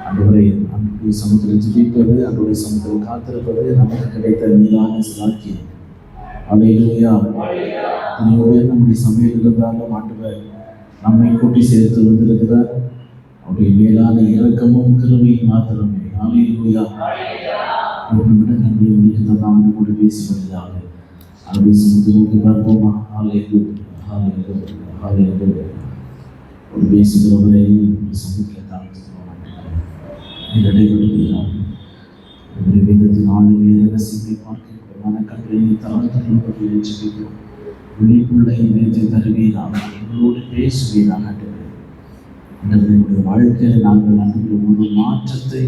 ஆண்டவரை அன்றைய சமூகத்தில் ஜெபிப்பது, அன்றைய சமூகத்தில் காத்திருப்பது நமக்கு கிடைத்த மீதான சாக்கியம். அல்லேலூயா. உயர்ந்த நம்முடைய சமையல் இருந்தாலும் ஆண்டவர் நம்மை கூட்டி சேர்த்து வந்திருக்கிறார். அவருடைய மேலான இரக்கமும் கிருபையும் மாத்திரமே. அல்லேலூயா. ஒரு நிமிடம் நம்முடைய உலகத்தான் நம்மோடு பேசுவதாக அவருடைய சமூகத்தை நோக்கி பார்ப்போமா? ஒரு பேசுகிறவரை சமூகத்தை இடைவெளியாக நம்முடைய வேதத்தின் ஆளுநை ரகசியத்தை பார்க்கிறோம். கட்டளையை தாழ்த்தப்படுவதை ஜெபிக்கிறோம். விழிப்புள்ள இதயத்தை தருவீராக, எங்களோடு பேசுவீராக. எங்களுடைய வாழ்க்கையில் நாங்கள் அன்றைய ஒரு மாற்றத்தை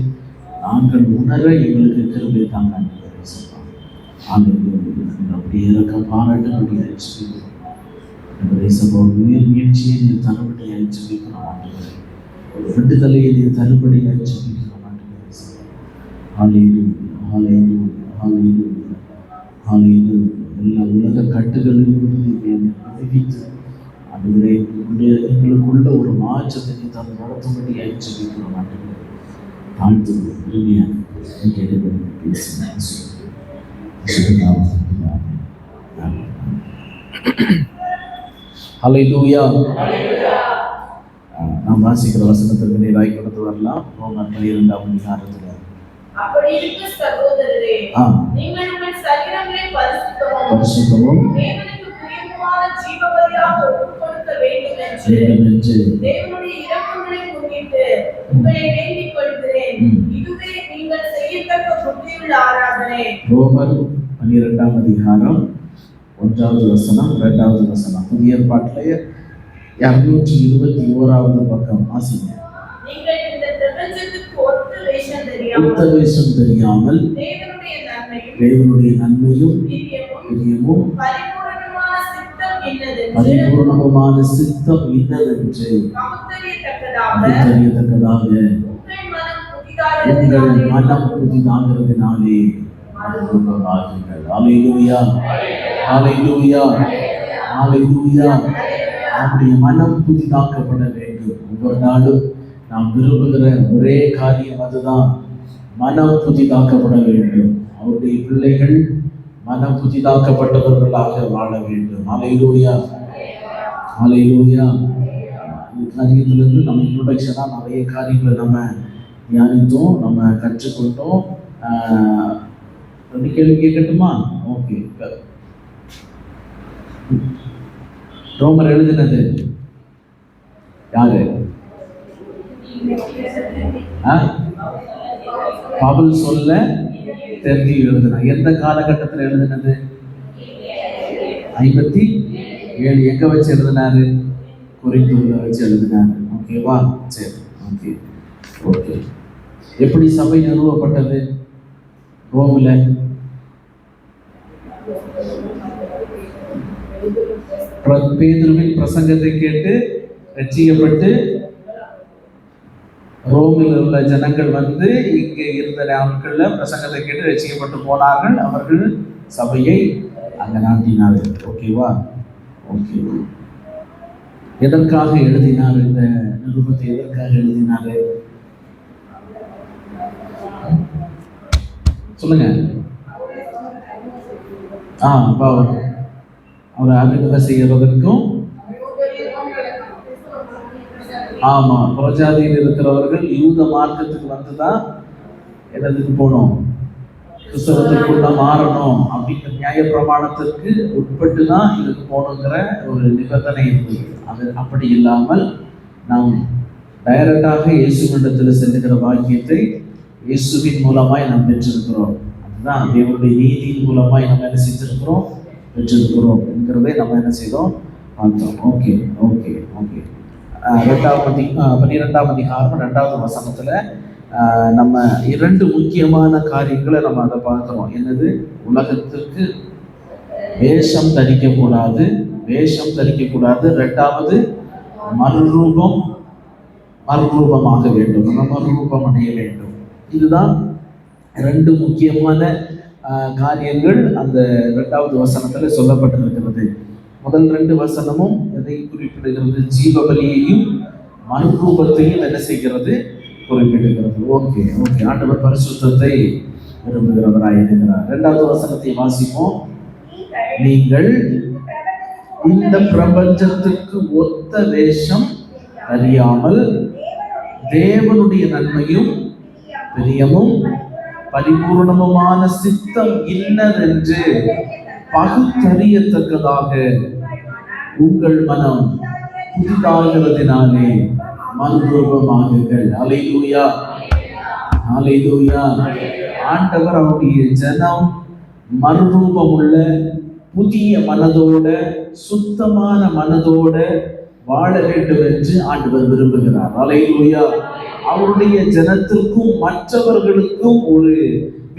நாங்கள் உணர எங்களுக்கு கிருபை தாங்க சொல்லுவாங்க. அப்படி இறக்க பாராட்டு அப்படி அழிச்சுக்கிறோம். நம்முடைய சபை முயற்சியை நீ தருபடி அழிச்சுக்கிறோம். ஆண்டுகளை ஒரு விடுதலையை நீ தருபடி அழிச்சுக்கிறோம். எல்லா உலக கட்டுகளிலிருந்து விடுவித்து அதுவரை எங்களுக்குள்ள ஒரு மாற்றத்தை நீ தந்து நடத்தும்படி அழிச்சுக்கிறோம். ஆண்டுகளை தாழ்த்து உரிமையாக கேட்டு பேசினேன். ஹல்லேலூயா. நாம் வாசிக்கிற வசனத்திற்கு நேராய் கடந்து வரலாம். ரோமர் 12ஆம் அதிகாரத்தில் அப்படி இருக்க சகோதரரே, நீங்கள் உங்கள் சரீரங்களை பரிசுத்தமும் தேவனுக்கு பிரியமான ஜீவபலியாக ஒப்புக்கொடுக்க வேண்டும் என்று தேவனுடைய இரக்கங்களை முன்னிட்டு உங்களை வேண்டிக் கொள்கிறேன். இதுவே நீங்கள் செய்யத்தக்க புத்தியுள்ள ஆராதனை. ரோமர் 12ஆம் அதிகாரம் 1வது வசனம் 2வது வசனம். புதிய ஏற்பாட்டிலே 221வது பக்கம் வாசிங்க. நீங்கள் இந்த பிரபஞ்சத்துக்கு ஒத்த வேஷம் தெரியாமல் தேவனுடைய நன்மையும் பிரியமும் பரிபூரணமான சித்தம் இன்னதென்று அறியத்தக்கதாக உங்கள் மனம் புதிதாகிறதுனாலே அல்லேலூயா. அல்லேலூயா. அல்லேலூயா. நம்முடைய மனம் புதிதாக்கப்பட வேண்டும். ஒவ்வொரு நாளும் நாம் விரும்புகிற ஒரே காரியம் அதுதான், மனம் புதிதாக்கப்பட வேண்டும். அவருடைய பிள்ளைகள் மனம் புதிதாக்கப்பட்டவர்களாக வாழ வேண்டும். அல்லேலூயா. அல்லேலூயா. இந்த காரியத்திலிருந்து நம்ம இன்ட்ரோடக்ஷனாக நிறைய காரியங்களை நம்ம தியானித்தோம், நம்ம கற்றுக்கொண்டோம். ரெண்டு கேள்வி கேட்கட்டுமா? ஓகே. ரோமர் எழுதினது யாரு? பவுல் சொல்ல தெரிஞ்சு எழுதினா. எந்த காலகட்டத்தில் எழுதினது? 57. எங்க வச்சு எழுதினாரு? குறித்தூர்ல வச்சு எழுதினாரு. ஓகேவா? சரி. Okay okay. எப்படி சபை நிறுவப்பட்டது? ரோமில் பேதுருவின் பிரசங்கத்தை கேட்டு ரட்சிக்கப்பட்டு ரோமில் உள்ள ஜனங்கள் வந்து இங்கே இருந்த நாட்கள்ல பிரசங்கத்தை கேட்டு ரட்சிக்கப்பட்டு போனார்கள். அவர்கள் சபையை அங்க நாட்டினார்கள். ஓகேவா? ஓகே. எதற்காக எழுதினார்? இந்த நிருபத்தை எதற்காக எழுதினாரு சொல்லுங்க. அவர் அறிமுகம் செய்யறதற்கும், ஆமா, புறஜாதியில் இருக்கிறவர்கள் யூத மார்க்கத்துக்கு வந்துதான் என்னதுக்கு போகணும், கிறிஸ்தவத்துக்குள்ள மாறணும் அப்படிங்கிற நியாய பிரமாணத்திற்கு உட்பட்டு தான் இதுக்கு போகணுங்கிற ஒரு நிபந்தனை இருந்தது. அது அப்படி இல்லாமல் நாம் டைரக்டாக இயேசுவிடத்தில் செல்லுகிற பாக்கியத்தை இயேசுவின் மூலமாய் நாம் பெற்றிருக்கிறோம். அதுதான் தேவனுடைய நீதியின் மூலமாய் நம்ம என்ன செஞ்சிருக்கிறோம், பெற்றிருக்கிறோம் என்கிறதை நம்ம என்ன செய்தோம், பார்த்தோம். Okay okay okay. 12ஆம் அதிகாரம் 2வது வசனத்துல நம்ம 2 முக்கியமான காரியங்களை நம்ம அதை பார்க்கிறோம். என்னது? உலகத்திற்கு வேஷம் தரிக்கக்கூடாது, வேஷம் தரிக்கக்கூடாது. 2வது மறுரூபமாக வேண்டும், நம்ம மறுரூபம் அடைய வேண்டும். இதுதான் 2 முக்கியமான காரியங்கள் அந்த 2வது வசனத்துல சொல்லப்பட்டிருக்கிறது. முதல் 2 வசனமும் எதை குறிப்பிடுகிறது? ஜீவபலியையும் மறுரூபத்தையும் என்ன செய்கிறது, குறிப்பிடுகிறது. ஓகே ஓகே, ஆண்டவர் பரிசுத்தத்தை விரும்புகிறவராய் இருக்கிறார். 2வது வசனத்தை வாசிப்போம். நீங்கள் இந்த பிரபஞ்சத்துக்கு ஒத்த வேஷம் அறியாமல் தேவனுடைய நன்மையும் பிரியமும் பரிபூர்ணமுமான சித்தம் இன்னதென்று பகுத்தறியத்தக்கதாக உங்கள் மனம் புதிதாகிறதினாலே மறுரூபமாகுங்கள். அல்லேலூயா, அல்லேலூயா. ஆண்டவர் அவருடைய ஜனம் மறுரூபம் உள்ள புதிய மனதோட, சுத்தமான மனதோட வாழ வேண்டும் என்று ஆண்டவர் விரும்புகிறார். அல்லேலூயா. அவருடைய ஜனத்திற்கும் மற்றவர்களுக்கும் ஒரு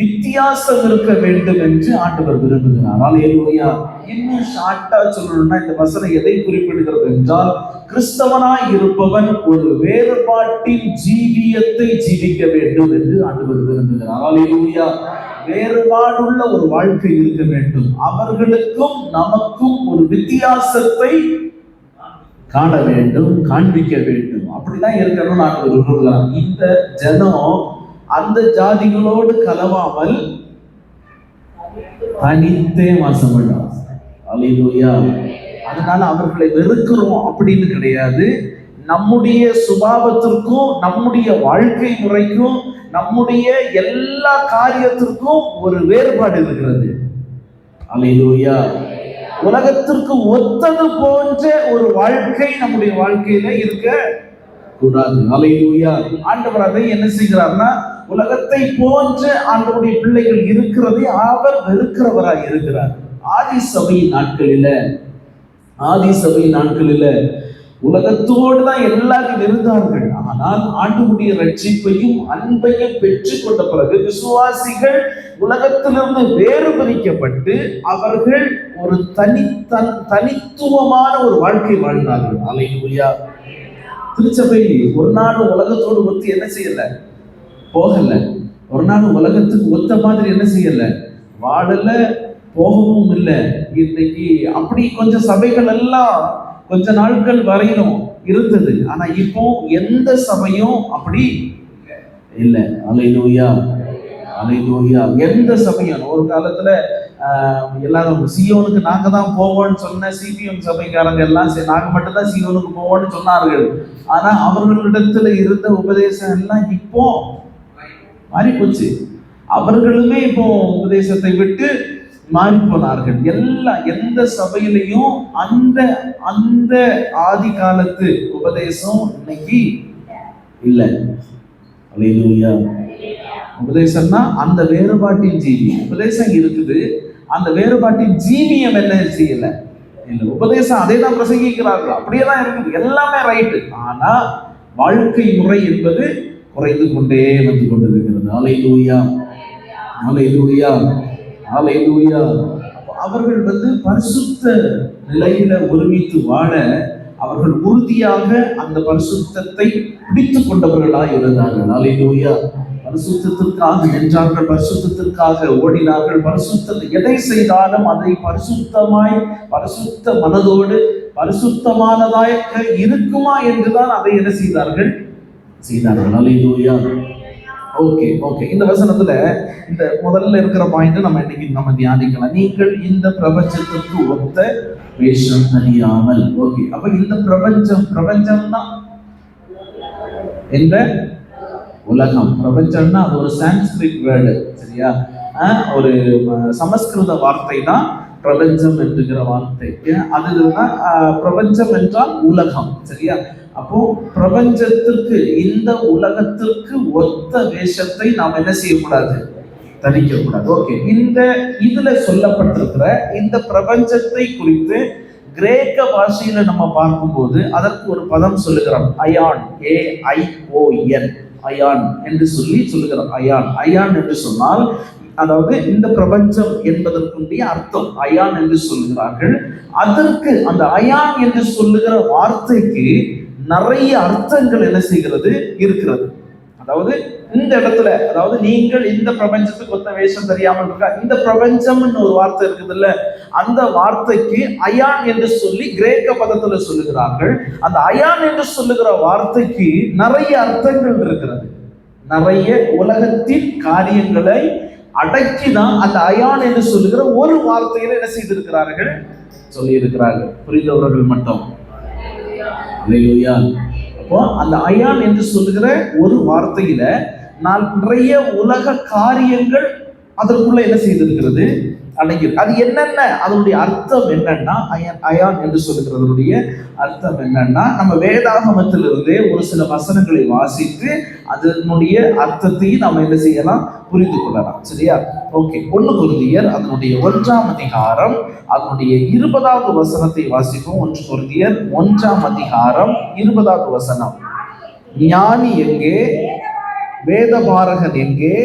வித்தியாசம் இருக்க வேண்டும் என்று ஆண்டவர் விரும்புகிறார். அல்லேலூயா. இன்னும் ஷார்ட்டா சொல்லணும்னா இந்த வசனம் எதை குறிப்பிடுகிறது என்றால், கிறிஸ்தவனாய் இருப்பவன் ஒரு வேறுபாட்டின் ஜீவியத்தை ஜீவிக்க வேண்டும் என்று ஆண்டவர் விரும்புகிறார். அல்லேலூயா. வேறுபாடுள்ள ஒரு வாழ்க்கை இருக்க வேண்டும். அவர்களுக்கும் நமக்கும் ஒரு வித்தியாசத்தை காண வேண்டும், காண்பிக்க வேண்டும். அப்படிதான் இருக்கணும் நான் விரும்புகிறேன். இந்த ஜனம் அந்த ஜாதிகளோடு கலவாமல் தனித்தே வாசம் பண்ணார். அல்லேலூயா. அதனால அவர்களை வெறுக்கிறோம் அப்படின்னு கிடையாது. நம்முடைய சுபாவத்திற்கும் நம்முடைய வாழ்க்கை முறைக்கும் நம்முடைய எல்லா காரியத்திற்கும் ஒரு வேறுபாடு இருக்கிறது. அல்லேலூயா. உலகத்திற்கு ஒத்தது போன்ற ஒரு வாழ்க்கை நம்முடைய வாழ்க்கையில இருக்க கூடாது. அல்லேலூயா. ஆண்டவர் அதை என்ன செய்கிறார்னா, உலகத்தை போன்ற ஆண்டவருடைய பிள்ளைகள் இருக்கிறதை அவர் வெறுக்கிறவராய் இருக்கிறார். ஆதி சபையின் நாட்களில உலகத்தோடு தான் எல்லாரும் இருந்தார்கள். ஆனால் ஆண்டவருடைய ரட்சிப்பையும் அன்பையும் பெற்றுக் கொண்ட பிறகு விசுவாசிகள் உலகத்திலிருந்து வேறு பிரிக்கப்பட்டு அவர்கள் ஒரு தனித்துவமான ஒரு வாழ்க்கை வாழ்ந்தார்கள். அல்லேலூயா. திருச்சபை ஒரு நாள் உலகத்தோடு ஒத்து என்ன செய்யல, போகல. ஒரு நாள் உலகத்துக்கு ஒத்த மாதிரி என்ன செய்யல, வாழல, போகவும் இல்லை. இன்னைக்கு அப்படி கொஞ்சம் சபைகள் எல்லாம் கொஞ்ச நாட்கள் வரையிலும் இருந்தது. ஆனா இப்போ எந்த சபையும் அப்படி இல்லை. அல்லேலூயா, அல்லேலூயா. எந்த சபையும் ஒரு காலத்துல எல்லாரும் சியோனுக்கு நாங்க தான் போவோம்னு சொன்ன சிபிஎம் சபைக்காரங்க எல்லாம் நாங்க மட்டும்தான் சியோனுக்கு போவோம்னு சொன்னார்கள். ஆனா அவர்களிடத்துல இருந்த உபதேசம் எல்லாம் இப்போ மாறி போச்சு. அவர்களுமே இப்போ உபதேசத்தை விட்டு மாறி போனார்கள். எந்த சபையிலையும் அந்த ஆதி காலத்து உபதேசம் இன்னைக்கு இல்லை. அல்லேலூயா. உபதேசம்னா அந்த வேறுபாட்டின் ஜீவியம். உபதேசம் இருக்குது, அந்த வேறுபாட்டின் ஜீவியம் என்ன செய்யல இல்லை. உபதேசம் அதே தான் பிரசங்கிக்கிறார்கள், அப்படியே தான் இருக்குது, எல்லாமே ரைட்டு. ஆனா வாழ்க்கை முறை என்பது குறைந்து கொண்டே வந்து கொண்டிருக்கிறது. அல்லேலூயா, அல்லேலூயா, அல்லேலூயா. அவர்கள் பரிசுத்த நிலையில ஒருமித்து வாழ அவர்கள் உறுதியாக அந்த பரிசுத்தத்தை பிடித்துக் கொண்டவர்களாய் இருந்தார்கள். அல்லேலூயா. பரிசுத்தத்திற்காக நின்றார்கள், பரிசுத்தத்திற்காக ஓடினார்கள். பரிசுத்த எதை செய்தாலும் அதை பரிசுத்தமாய், பரிசுத்த மனதோடு பரிசுத்தமானதாய் இருக்குமா என்றுதான் அதை என்ன செய்தார்கள். அல்லேலூயா. Okay okay. இந்த வசனத்துல இந்த முதல்ல இருக்கிற பாயிண்ட் நம்ம தியானிக்கலாம். நீங்கள் இந்த பிரபஞ்சத்துக்கு ஒத்த வேஷம் அறியாமல். ஓகே, அப்ப இந்த பிரபஞ்சம்னா இந்த உலகம். பிரபஞ்சம்னா அது ஒரு சான்ஸ்கிரிட் வேர்டு, சரியா? ஒரு சமஸ்கிருத வார்த்தை தான் பிரபஞ்சம் என்கிற வார்த்தை. அதுதான் பிரபஞ்சம் என்றால் உலகம், சரியா? அப்போ பிரபஞ்சத்திற்கு, இந்த உலகத்திற்கு ஒத்த வேஷத்தை நாம் என்ன செய்யக்கூடாது, தரிக்க கூடாது. ஓகே, இதுல சொல்லப்பட்டிருக்கிற இந்த பிரபஞ்சத்தை குறித்து கிரேக்க பாஷையில நம்ம பார்க்கும்போது அதற்கு ஒரு பதம் சொல்லுகிறோம், அயான், AION, அயான் என்று சொல்லுகிறோம். அயான் என்று சொன்னால், அதாவது இந்த பிரபஞ்சம் என்பதற்குரிய அர்த்தம் அயான் என்று சொல்லுகிறார்கள். அதற்கு அந்த அயான் என்று சொல்லுகிற வார்த்தைக்கு நிறைய அர்த்தங்கள் என்ன செய்கிறது, இருக்கிறது. அதாவது இந்த இடத்துல, அதாவது நீங்கள் இந்த பிரபஞ்சத்துக்கு ஒத்த வேஷம் தெரியாமல் இருக்கா, இந்த பிரபஞ்சம்னு ஒரு வார்த்தை இருக்குது இல்ல, அந்த வார்த்தைக்கு அயான் என்று சொல்லி கிரேக்க பதத்துல சொல்லுகிறார்கள். அந்த அயான் என்று சொல்லுகிற வார்த்தைக்கு நிறைய அர்த்தங்கள் இருக்கிறது. நிறைய உலகத்தின் காரியங்களை அடக்கிதான் அந்த அயான் என்று சொல்லுகிற ஒரு வார்த்தையில என்ன செய்திருக்கிறார்கள், சொல்லி இருக்கிறார்கள். புரிந்தவர்கள் மட்டும் அல்லேலூயா. அப்போ அந்த அயான் என்று சொல்லுகிற ஒரு வார்த்தையில நான் நிறைய உலக காரியங்கள் அதற்குள்ள என்ன செய்திருக்கிறது, அடங்கி. அது என்னென்ன, அதனுடைய அர்த்தம் என்னன்னா, அயான் என்று சொல்லுகிறதனுடைய அர்த்தம் என்னன்னா, நம்ம வேதாகமத்திலிருந்தே ஒரு சில வசனங்களை வாசித்து அதனுடைய அர்த்தத்தையும் நம்ம என்ன செய்யலாம், புரிந்து கொள்ளலாம். சரியா? ஓகே. 1 கொரிந்தியர் அதனுடைய 1ஆம் அதிகாரம் அதனுடைய 20வது வசனத்தை வாசிப்போம். 1 கொரிந்தியர் 1ஆம் அதிகாரம் 20வது வசனம். ஞானி எங்கே, வேதபாரகன் எங்கே,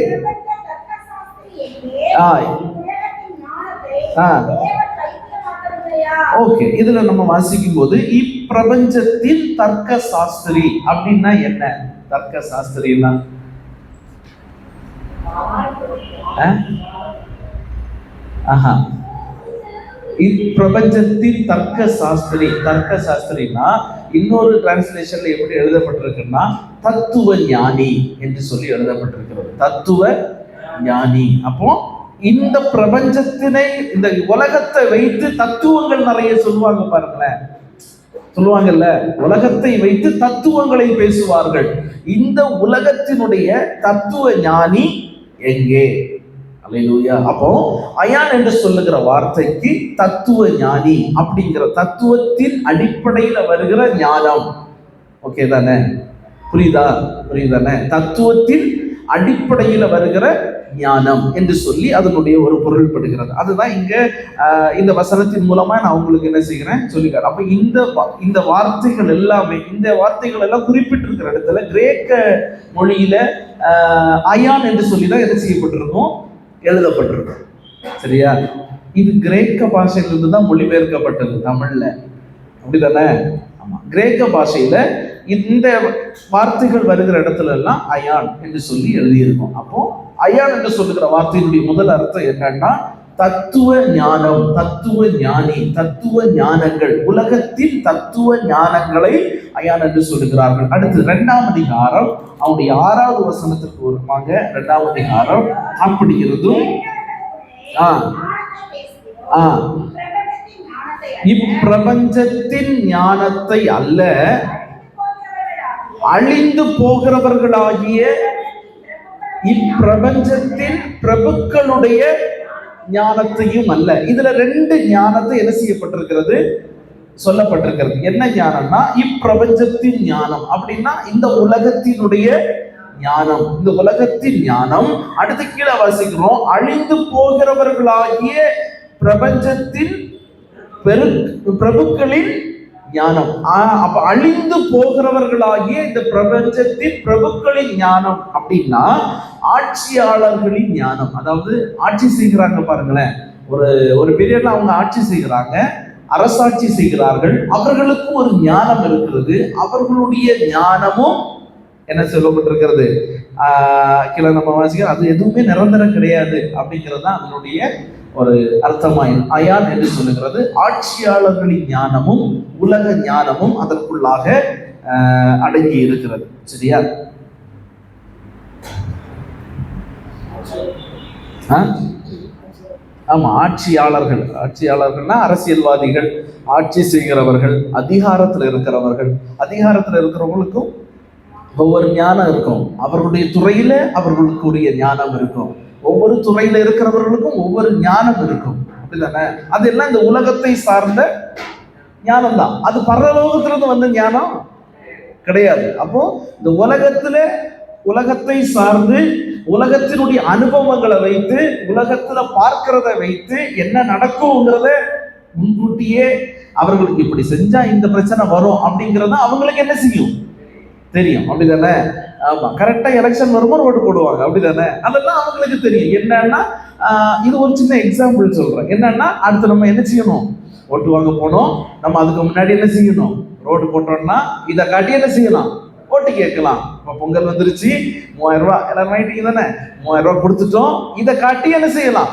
ஓகே. இதுல நம்ம வாசிக்கும் போது இப்பிரபஞ்சத்தின் தர்க்க சாஸ்திரி அப்படின்னா என்ன? தர்க்க சாஸ்திரின்னா இப்பிரபஞ்சத்தின் தர்க்க சாஸ்திரி. தர்க்க சாஸ்திரினா இன்னொரு டிரான்ஸ்லேஷன்ல எப்படி எழுதப்பட்டிருக்குன்னா தத்துவ ஞானி என்று சொல்லி எழுதப்பட்டிருக்கிறது. தத்துவ ஞானி. அப்போ இந்த பிரபஞ்சத்தினை, இந்த உலகத்தை வைத்து தத்துவங்கள் நிறைய சொல்லுவாங்க பாருங்களேன். சொல்லுவாங்கல்ல, உலகத்தை வைத்து தத்துவங்களை பேசுவார்கள். இந்த உலகத்தினுடைய தத்துவ ஞானி எங்கே? அல்லேலூயா. அப்போ அயான் என்று சொல்லுகிற வார்த்தைக்கு தத்துவ ஞானி அப்படிங்கிற தத்துவத்தின் அடிப்படையில வருகிற ஞானம். ஓகே தானே? புரியுதானே? தத்துவத்தின் அடிப்படையில வருகிற ஞானம் என்று சொல்லி அதனுடைய ஒரு பொருள்படுகிறது. அதுதான் இங்க இந்த வசனத்தின் மூலமா நான் உங்களுக்கு என்ன செய்கிறேன், சொல்லிக்கிறேன். அப்ப இந்த வார்த்தைகள் எல்லாமே, இந்த வார்த்தைகள் எல்லாம் குறிப்பிட்டிருக்கிற இடத்துல கிரேக்க மொழியில அயான் என்று சொல்லிதான் என்ன செய்யப்பட்டிருக்கும், எழுதப்பட்டிருக்கும். சரியா? இது கிரேக்க பாஷையிலிருந்து தான் மொழிபெயர்க்கப்பட்டது தமிழ்ல. அப்படிதானே? ஆமா. கிரேக்க பாஷையில இந்த வார்த்தைகள் வருகிற இடத்துல எல்லாம் அயான் என்று சொல்லி எழுதியிருக்கும். அப்போ அயான் என்று சொல்லுகிற வார்த்தையினுடைய முதல் அர்த்தம் என்னன்னா தத்துவ ஞானம், தத்துவ ஞானி, தத்துவ ஞானங்கள், உலகத்தின் தத்துவ ஞானங்களை அயான் என்று சொல்லுகிறார்கள். அடுத்து 2ஆம் அதிகாரம் அவனுடைய 6வது வசனத்திற்கு வருவாங்க. 2ஆம் அதிகாரம் அப்படி இருந்தும் இப்பிரபஞ்சத்தின் ஞானத்தை அல்ல, அழிந்து போகிறவர்களாகிய இப்பிரபஞ்சத்தின் பிரபுக்களுடைய ஞானத்தையும் அல்ல. இதுல 2 ஞானத்தை என்ன செய்யப்பட்டிருக்கிறது, சொல்லப்பட்டிருக்கிறது. என்ன ஞானம்னா இப்பிரபஞ்சத்தின் ஞானம் அப்படின்னா இந்த உலகத்தினுடைய ஞானம், இந்த உலகத்தின் ஞானம். அடுத்து கீழே வாசிக்கிறோம், அழிந்து போகிறவர்களாகிய பிரபஞ்சத்தின் பிரபுக்களின் ஞானம். அப்ப அழிந்து போகிறவர்களாகிய இந்த பிரபஞ்சத்தின் பிரபுக்களின் ஞானம் அப்படின்னா ஆட்சியாளர்களின் ஞானம். அதாவது ஆட்சி செய்கிறாங்க பாருங்களேன், ஒரு பீரியட்ல அவங்க ஆட்சி செய்கிறாங்க, அரசாட்சி செய்கிறார்கள். அவர்களுக்கு ஒரு ஞானம் இருக்கிறது. அவர்களுடைய ஞானமும் என்ன சொல்லப்பட்டிருக்கிறது, கீழே நம்ம வாசிக்கிறோம், அது எதுவுமே நிரந்தரம் கிடையாது அப்படிங்கிறது தான் அதனுடைய ஒரு அர்த்தமாய் அயான் என்று சொல்லுகிறது. ஆட்சியாளர்களின் ஞானமும் உலக ஞானமும் அதற்குள்ளாக அடங்கி இருக்கிறது. சரியா? ஆமா. ஆட்சியாளர்கள்னா அரசியல்வாதிகள், ஆட்சி செய்கிறவர்கள், அதிகாரத்தில் இருக்கிறவர்கள். அதிகாரத்தில் இருக்கிறவங்களுக்கும் ஒவ்வொரு ஞானம் இருக்கும். அவர்களுடைய துறையில அவர்களுக்குரிய ஞானம் இருக்கும். ஒவ்வொரு துறையில இருக்கிறவர்களுக்கும் ஒவ்வொரு ஞானம் இருக்கும். அப்படிதானே? அதெல்லாம் இந்த உலகத்தை சார்ந்த ஞானம் தான். அது பரலோகத்திலிருந்து வந்த ஞானம் கிடையாது. அப்போ இந்த உலகத்தை சார்ந்து உலகத்தினுடைய அனுபவங்களை வைத்து, உலகத்துல பார்க்கிறத வைத்து என்ன நடக்கும்ங்கிறத முன்கூட்டியே அவர்களுக்கு இப்படி செஞ்சா இந்த பிரச்சனை வரும் அப்படிங்கிறத அவங்களுக்கு என்ன செய்யும், தெரியும். அப்படிதானே? ஆமா. கரெக்டா எலெக்ஷன் வரும்போது ஓட்டு போடுவாங்க. அப்படிதானே? அதெல்லாம் அவங்களுக்கு தெரியும். என்னன்னா இது ஒரு சின்ன எக்ஸாம்பிள் சொல்றேன். என்னன்னா அடுத்து நம்ம என்ன செய்யணும், ஓட்டு வாங்க போனோம். நம்ம அதுக்கு முன்னாடி என்ன செய்யணும், ரோடு போட்டோம்னா இதை காட்டி என்ன செய்யலாம், ஓட்டு கேட்கலாம். இப்போ பொங்கல் வந்துருச்சு, 3000 ரூபாய் எல்லாரும் வாங்கிட்டீங்க தானே, 3000 ரூபாய் கொடுத்துட்டோம். இதை காட்டி என்ன செய்யலாம்,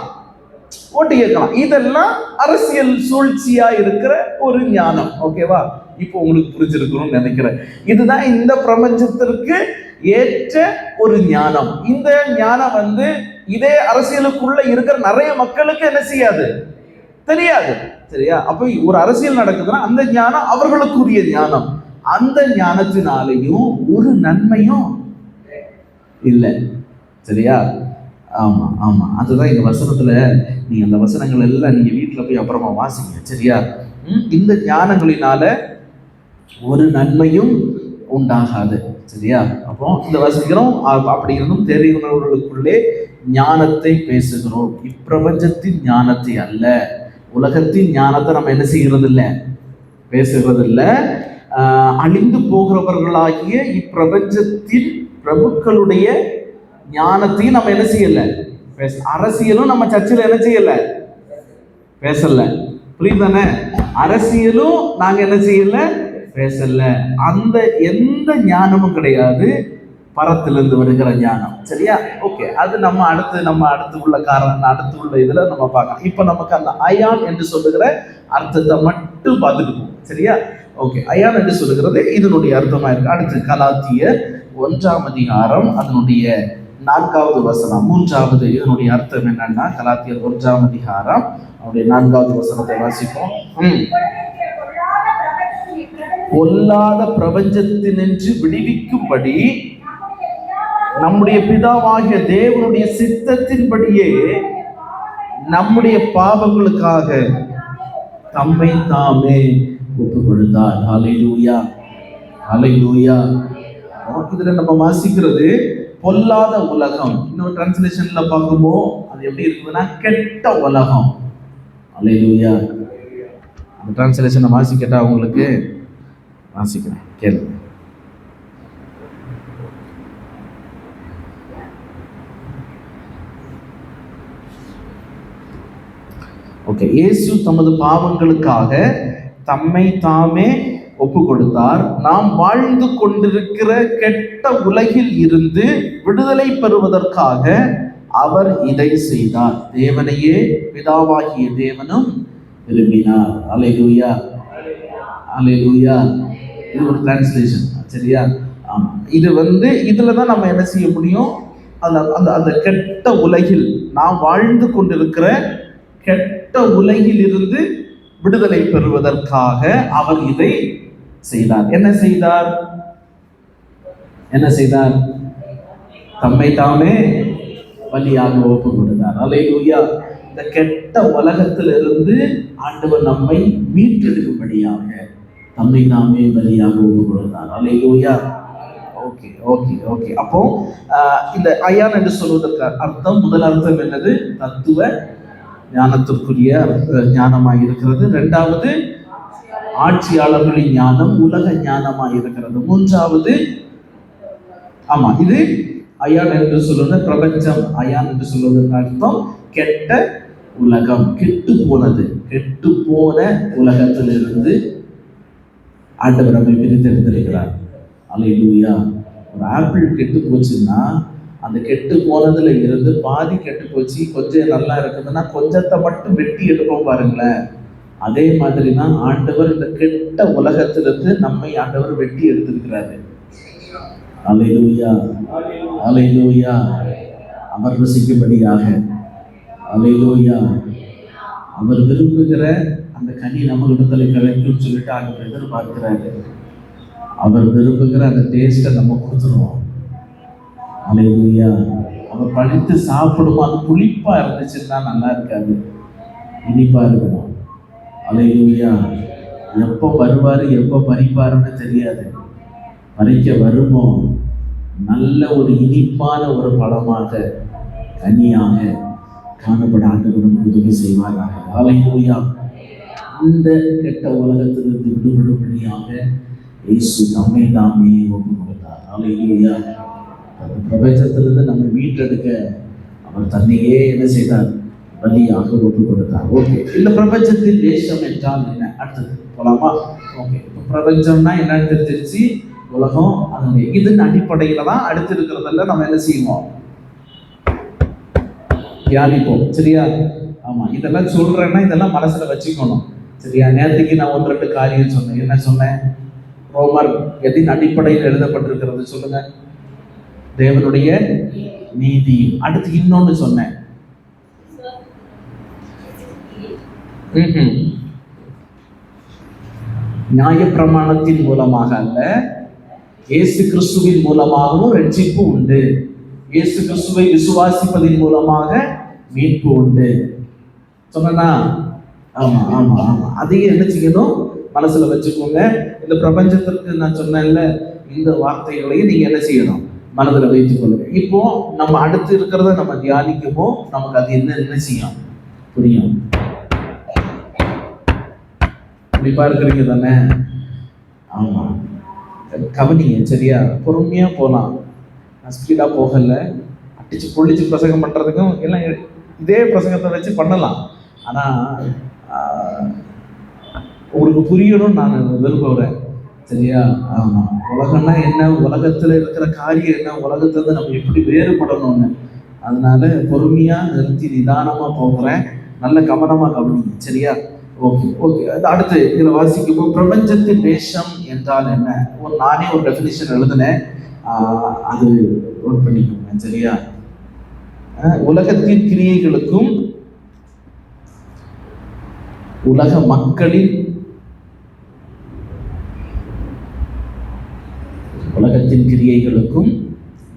ஓட்டு கேட்கலாம். இதெல்லாம் அரசியல் சூழ்ச்சியா இருக்கிற ஒரு ஞானம். ஓகேவா? இப்போ உங்களுக்கு புரிஞ்சிருக்கணும்னு நினைக்கிறேன். இதுதான் இந்த பிரபஞ்சத்திற்கு ஏற்ற ஒரு ஞானம். இந்த ஞானம் வந்து இதே அரசியலுக்குள்ள இருக்கிற நிறைய மக்களுக்கு என்ன செய்யாது, தெரியாது. சரியா? அப்ப ஒரு அரசியல் நடக்குதுன்னா அந்த ஞானம் அவர்களுக்குரிய ஞானம். அந்த ஞானத்தினாலையும் ஒரு நன்மையும் இல்லை. சரியா? ஆமா ஆமா, அதுதான் இந்த வசனத்துல. நீங்க அந்த வசனங்கள் எல்லாம் நீங்க வீட்டுல போய் அப்புறமா வாசிங்க. சரியா? இந்த ஞானங்களினால ஒரு நன்மையும் உண்டாகாது. சரியா? அப்போ இந்த வசனம் அப்படி இருந்தும் தெரிகிறவர்களுக்குள்ளே ஞானத்தை பேசுகிறோம், இப்பிரபஞ்சத்தின் ஞானத்தை அல்ல. உலகத்தின் ஞானத்தை நம்ம என்ன செய்கிறது இல்லை, பேசுகிறது இல்லை. அழிந்து போகிறவர்களாகிய இப்பிரபஞ்சத்தின் பிரபுக்களுடைய ஞானத்தையும் நம்ம என்ன செய்யல, அரசியலும் நம்ம சர்ச்சில் என்ன செய்யல, பேசல. புரியுதானே? அரசியலும் நாங்க என்ன செய்யல, பேசல. அந்த எந்த ஞானமும் கிடையாது, பரத்திலிருந்து வருகிற ஞானம். சரியா? ஓகே, அது நம்ம அடுத்து உள்ள காரணம், அடுத்து உள்ள இதுல நம்ம பார்க்கலாம். இப்ப நமக்கு அந்த அயான் என்று சொல்லுகிற அர்த்தத்தை மட்டும் பார்த்துட்டு போவோம். சரியா? ஓகே, அயான் என்று சொல்லுகிறது இதனுடைய அர்த்தமா இருக்கு. அடுத்து கலாத்தியர் 1ஆம் அதிகாரம் அதனுடைய 4வது வசனம், 3வது இதனுடைய அர்த்தம் என்னன்னா, கலாத்தியர் 1ஆம் அதிகாரம் அவருடைய 4வது வசனத்தை வாசிப்போம். பொல்லாத பிரபஞ்சத்தினின்று விடுவிக்கும்படி நம்முடைய பிதாவாகிய தேவனுடைய சித்தத்தின்படியே நம்முடைய பாவங்களுக்காக தம்மை தாமே ஒப்பு கொடுத்தார். ஹல்லேலூயா, ஹல்லேலூயா. இதுல நம்ம வாசிக்கிறது பொல்லாத உலகம். இன்னொரு டிரான்ஸ்லேஷன்ல பார்க்கும்போது அது எப்படி இருக்குதுன்னா கெட்ட உலகம். ஹல்லேலூயா. அந்த டிரான்ஸ்லேஷனை வாசிக்கட்டா உங்களுக்கு? வாசிக்கிறேன், கேளுங்க. ஓகே, இயேசு தமது பாவங்களுக்காக தம்மை தாமே ஒப்பு கொடுத்தார். நாம் வாழ்ந்து கொண்டிருக்கிற கெட்ட உலகில் இருந்து விடுதலை பெறுவதற்காக அவர் இதை செய்தார். தேவனையே பிதாவாகிய தேவனும் விரும்பினார். அல்லேலூயா, அல்லேலூயா. இது ஒரு டிரான்ஸ்லேஷன். சரியா? இது இதுல தான் நம்ம என்ன செய்ய முடியும், அந்த கெட்ட உலகில் நாம் வாழ்ந்து கொண்டிருக்கிற கெட்ட உலகில் இருந்து விடுதலை பெறுவதற்காக அவர் இதை செய்தார். என்ன செய்தார்? என்ன செய்தார்? தம்மை தாமே பலியாக ஒப்பு கொடுத்தார். அல்லேலூயா. இந்த கெட்ட உலகத்திலிருந்து ஆண்டவர் நம்மை மீட்டெடுக்கும்படியாக தம்மை தாமே பலியாக ஒப்பு கொடுத்தார். அல்லேலூயா. Okay okay okay. அப்போ இந்த அயான் என்று சொல்வதற்கு அர்த்தம், முதல் அர்த்தம் என்னது? தத்துவ ஞானத்திற்குரிய ஞானமாய் இருக்கிறது. இரண்டாவது ஆட்சியாளர்களின் ஞானம், உலக ஞானமாய் இருக்கிறது. மூன்றாவது இது அயான் என்று சொல்வது பிரபஞ்சம். அயான் என்று சொல்வதற்கு அர்த்தம் கெட்ட உலகம், கெட்டு போனது. கெட்டு போன உலகத்திலிருந்து ஆண்டவர் நம்மை பிரித்தெடுத்திருக்கிறார். அல்லேலூயா. ஒரு ஆப்பிள் கெட்டு போச்சுன்னா அந்த கெட்டு போனதுல இருந்து பாதி கெட்டு போச்சு, கொஞ்சம் நல்லா இருக்குதுன்னா கொஞ்சத்தை மட்டும் வெட்டி எடுப்போம் பாருங்களேன். அதே மாதிரி தான் ஆண்டவர் இந்த கெட்ட உலகத்திலிருந்து நம்மை ஆண்டவர் வெட்டி எடுத்திருக்கிறாரு. அல்லேலூயா, அல்லேலூயா. அவர் ருசிக்கும்படியாக. அல்லேலூயா. அவர் விரும்புகிற அந்த கனி நம்ம விடுதலை கிடைக்கும் சொல்லிட்டு ஆண்டவர் எதிர்பார்க்கிறாரு. அவர் விரும்புகிற அந்த டேஸ்ட்டை நம்ம கொடுத்துருவோம். அல்லேலூயா. அவர் பழித்து சாப்பிடுமா, அது புளிப்பா இருந்துச்சுன்னா நல்லா இருக்காது, இனிப்பா இருக்கணும். அல்லேலூயா. எப்போ வருவாரு எப்போ பறிப்பாருன்னு தெரியாது. பறிக்க வருமோ நல்ல ஒரு இனிப்பான ஒரு பழமாக கனியாக காணப்பட ஆண்டவரும் உதவி செய்வாராக. அல்லேலூயா. இந்த கெட்ட உலகத்திலிருந்து விடுபடும்படியாக இயேசு நம்மை தாமே ஒப்பு கொடுத்தார். அல்லேலூயா. பிரபஞ்சத்திலிருந்து நம்ம மீட்டெடுக்க அவர் தன்னையே என்ன செய்தார்? பலியாக ஒப்பு கொடுத்தார். ஓகே, இந்த பிரபஞ்சத்தின் தேசம் என்றால் என்ன? அடுத்தது போலாமா? ஓகே, இப்போ பிரபஞ்சம்னா என்னன்னு தெரிஞ்சிருச்சு. உலகம் அதனுடைய இதன் அடிப்படையில தான் அடுத்து இருக்கிறதெல்லாம் நம்ம என்ன செய்வோம்? தியானிப்போம். சரியா? ஆமா, இதெல்லாம் சொல்றேன்னா இதெல்லாம் மனசுல வச்சுக்கணும். சரியா? நேற்றுக்கு நான் 1-2 காரியம் சொன்னேன். என்ன சொன்னேன்? ரோமர் எதின் அடிப்படையில் எழுதப்பட்டிருக்கிறது சொல்லுங்க. தேவனுடைய நீதியும். அடுத்து இன்னொன்னு சொன்னேன். நியாயப்பிரமாணத்தின் மூலமாக அல்ல, இயேசு கிறிஸ்துவின் மூலமாகவும் ரட்சிப்பு உண்டு. இயேசு கிறிஸ்துவை விசுவாசிப்பதின் மூலமாக மீட்பு உண்டு சொன்னா. ஆமா ஆமா ஆமா, அதையும் என்ன செய்யணும், மனசுல வச்சுக்கோங்க. இந்த பிரபஞ்சத்திற்கு நான் சொன்னேன்ல, இந்த வார்த்தைகளையும் நீங்க என்ன செய்யணும், மனதுல வைத்துக் கொள்ளுங்க. இப்போ நம்ம அடுத்து இருக்கிறத நம்ம தியானிக்குமோ நமக்கு அது என்ன செய்யும், புரியும். கண்டிப்பா இருக்கிறீங்க தானே? ஆமா, கவனிங்க சரியா, பொறுமையா போலாம். நான் ஸ்பீடா போகல, அடிச்சு பொழிச்சு பிரசங்கம் பண்றதுக்கும் எல்லாம் இதே பிரசங்கத்தை வச்சு பண்ணலாம். ஆனா உங்களுக்கு புரியணும்னு நான் விரும்புகிறேன் சரியா. ஆமா, உலகம்னா என்ன, உலகத்துல இருக்கிற காரியம் என்ன, உலகத்துல நம்ம எப்படி வேறுபடணும்னு, அதனால பொறுமையா நிறுத்தி நிதானமா போகிறேன். நல்ல கவனமா கவனிங்க சரியா. ஓகே ஓகே, அடுத்து இதில் வாசிக்கும் பிரபஞ்சத்தின் வேஷம் என்றால் என்ன, நானே ஒரு டெஃபினிஷன் எழுதினேன், அது நோட் பண்ணிக்கோங்க சரியா. உலகத்தின் கிரியைகளுக்கும் உலக மக்களின் உலகத்தின் கிரியைகளுக்கும்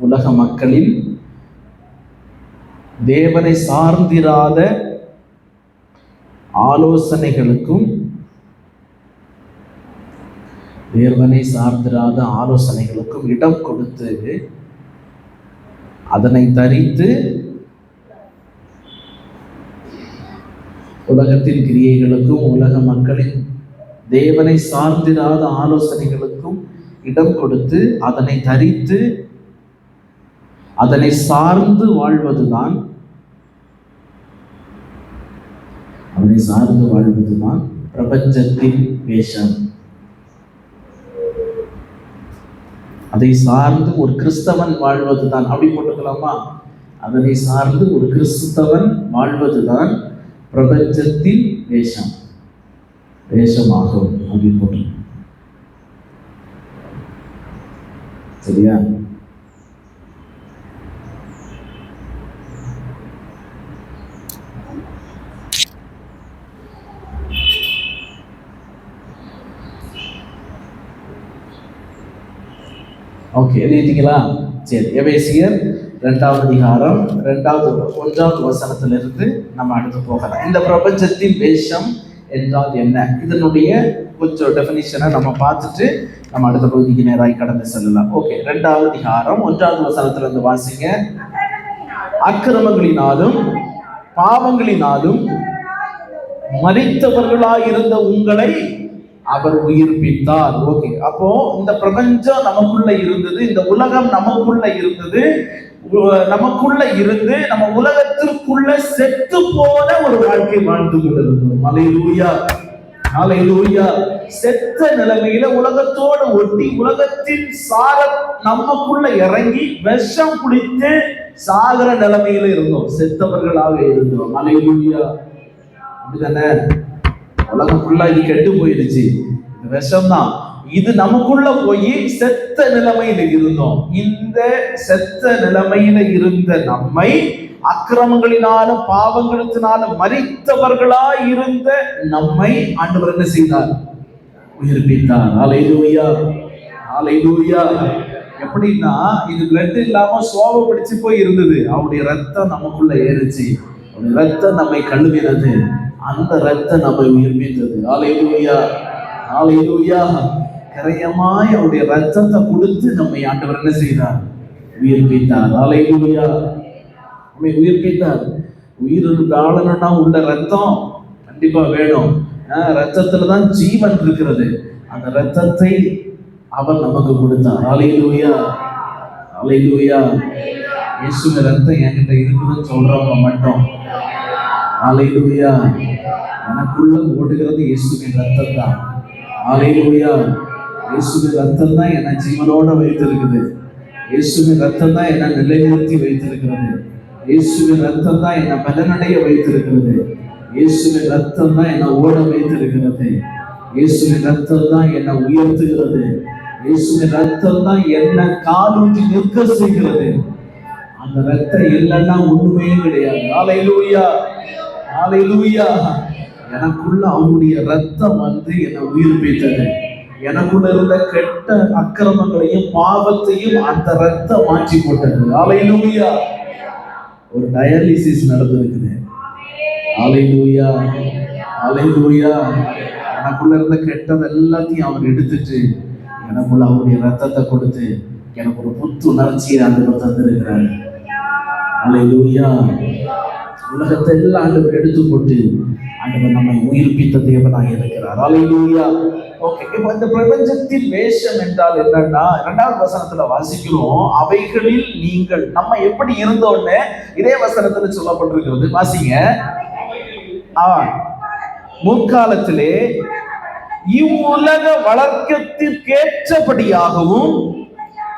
உலக மக்களின் தேவனை சார்ந்திராத ஆலோசனைகளுக்கும் இடம் கொடுத்து அதனை தரித்து, உலகத்தின் கிரியைகளுக்கும் உலக மக்களின் தேவனை சார்ந்திராத ஆலோசனைகளுக்கும் இடம் கொடுத்து அதனை தரித்து அதனை சார்ந்து வாழ்வதுதான் பிரபஞ்சத்தின் வேஷம். அதை சார்ந்து ஒரு கிறிஸ்தவன் வாழ்வதுதான், அப்படி போட்டுக்கலாமா, அதனை சார்ந்து ஒரு கிறிஸ்தவன் வாழ்வதுதான் பிரபஞ்சத்தின் வேஷமாகும் அப்படி போட்டு சரியா. ஓகே, எழுதிட்டீங்களா? சரி, எபேசியர் 2வது அதிகாரம் 1வது வசனத்திலிருந்து நம்ம அடுத்து போகலாம். இந்த பிரபஞ்சத்தின் வேஷம் என்றால் என்ன, இதனுடைய கொஞ்சம் டெஃபினிஷனை நம்ம பார்த்துட்டு நம்ம அடுத்த பகுதிக்கு நேராக கடந்து செல்லலாம். ஓகே, 2வது அதிகாரம் 1வது வசனத்திலிருந்து வாசிங்க. அக்கிரமங்களினாலும் பாவங்களினாலும் மரித்தவர்களாயிருந்த உங்களை அவர் உயிர்ப்பித்தார். ஓகே, அப்போ இந்த பிரபஞ்சம் நமக்குள்ள இருந்தது, இந்த உலகம் நமக்குள்ள இருந்தது, நமக்குள்ள இருந்து நம்ம உலகத்திற்குள்ள செத்து போன ஒரு வாழ்க்கை வாழ்ந்து கொண்டிருந்தோம். அல்லேலூயா, அல்லேலூயா. செத்த நிலைமையில உலகத்தோட ஒட்டி உலகத்தின் சாரம் நமக்குள்ள இறங்கி விஷம் குடித்து சாகர நிலைமையில இருந்தோம், செத்தவர்களாக இருந்தோம். அல்லேலூயா, அப்படிதானே? உலகம் ஃபுல்லா இது கெட்டு போயிருச்சு, இந்த விஷம் தான். இது நமக்குள்ள போய் செத்த நிலைமையில இருந்தோம். இந்த செத்த நிலைமையில இருந்த நம்மை அக்கிரமங்களினாலும் பாவங்களினாலும் மரித்தவர்களாய் இருந்த நம்மை ஆண்டவர் என்ன செய்தார்? உயிர்ப்பித்தார். அல்லேலூயா, அல்லேலூயா. எப்படின்னா, இது பிளட் இல்லாம சோவை பிடிச்சு போய் இருந்தது, அவருடைய ரத்தம் நமக்குள்ள ஏறிச்சு, அவருடைய ரத்தம் நம்மை கழுவினது, அந்த ரத்தம் நம்மை உயிர்ப்பித்தது. அல்லேலூயா, அல்லேலூயா. கரையமாய் அவருடைய ரத்தத்தை கொடுத்து நம்மை ஆண்டவர் என்ன செய்தார்? உயிர்ப்பித்தார். அல்லேலூயா, நம்மை உயிர்ப்பித்தார். உயிர் வாழணும்னா உள்ள ரத்தம் கண்டிப்பா வேணும். ரத்தத்துலதான் ஜீவன் இருக்கிறது. அந்த ரத்தத்தை அவர் நமக்கு கொடுத்தார். அல்லேலூயா, அல்லேலூயா. இயேசுவின் ரத்தம் என்கிட்ட இருக்குதுன்னு சொல்றவங்க மட்டும் அல்லேலூயா. எனக்குள்ள ஓடுகிறது இயேசுவின் ரத்தம் தான். அல்லேலூயா. இயேசுவின் ரத்தம் தான் என்னை ஜீவனோட வைத்திருக்குது. இயேசுவின் ரத்தம் தான் என்னை நிலைநிறுத்தி வைத்திருக்கிறது. இயேசுவின் ரத்தம் தான் என்னை பலனடைய வைத்திருக்கிறது. இயேசுவின் ரத்தம் தான் என்னை ஓட வைத்திருக்கிறது. இயேசுவின் ரத்தம் தான் என்னை உயர்த்துகிறது. இயேசுவின் ரத்தம் தான் என்ன காலூன்றி நிற்க செய்கிறது. அந்த ரத்தம் இல்லைன்னா ஒண்ணுமே கிடையாது. ஹல்லேலூயா, ஹல்லேலூயா. எனக்குள்ள அவருடைய ரத்தம் வந்து என்னை உயிர்ப்பித்தது. எனக்குள்ள இருந்த கெட்ட அக்கிரமங்களையும் பாவத்தையும் அந்த ரத்தம் மாற்றி போட்டது. ஹல்லேலூயா. ஒரு டயாலிசிஸ் நடந்திருக்குது. ஹல்லேலூயா, ஹல்லேலூயா. எனக்குள்ள இருந்த கெட்டது எல்லாத்தையும் அவர் எடுத்துட்டு எனக்குள்ள அவருடைய ரத்தத்தை கொடுத்து எனக்கு ஒரு புத்துணர்ச்சியை ஆண்டவர் தந்திருக்கிறார். ஹல்லேலூயா. உலகத்தை எல்லாம் ஆண்டவர் எடுத்து போட்டு ஆண்டவர் நம்மை உயிர்ப்பித்த தேவனாக இருக்கிறார். ஹல்லேலூயா. ஓகே, இப்போ இந்த பிரபஞ்சத்தின் வேஷம் என்றால் என்னன்னா 2வது வசனத்துல வாசிக்கிறோம், அவைகளில் நீங்கள் நம்ம எப்படி இருந்தோன்னு இதே வசனத்துல சொல்லப்பட்டிருக்கிறது. வாசிங்க. முற்காலத்திலே இவ்வுலக வழக்கத்திற்கேற்றபடியாகவும்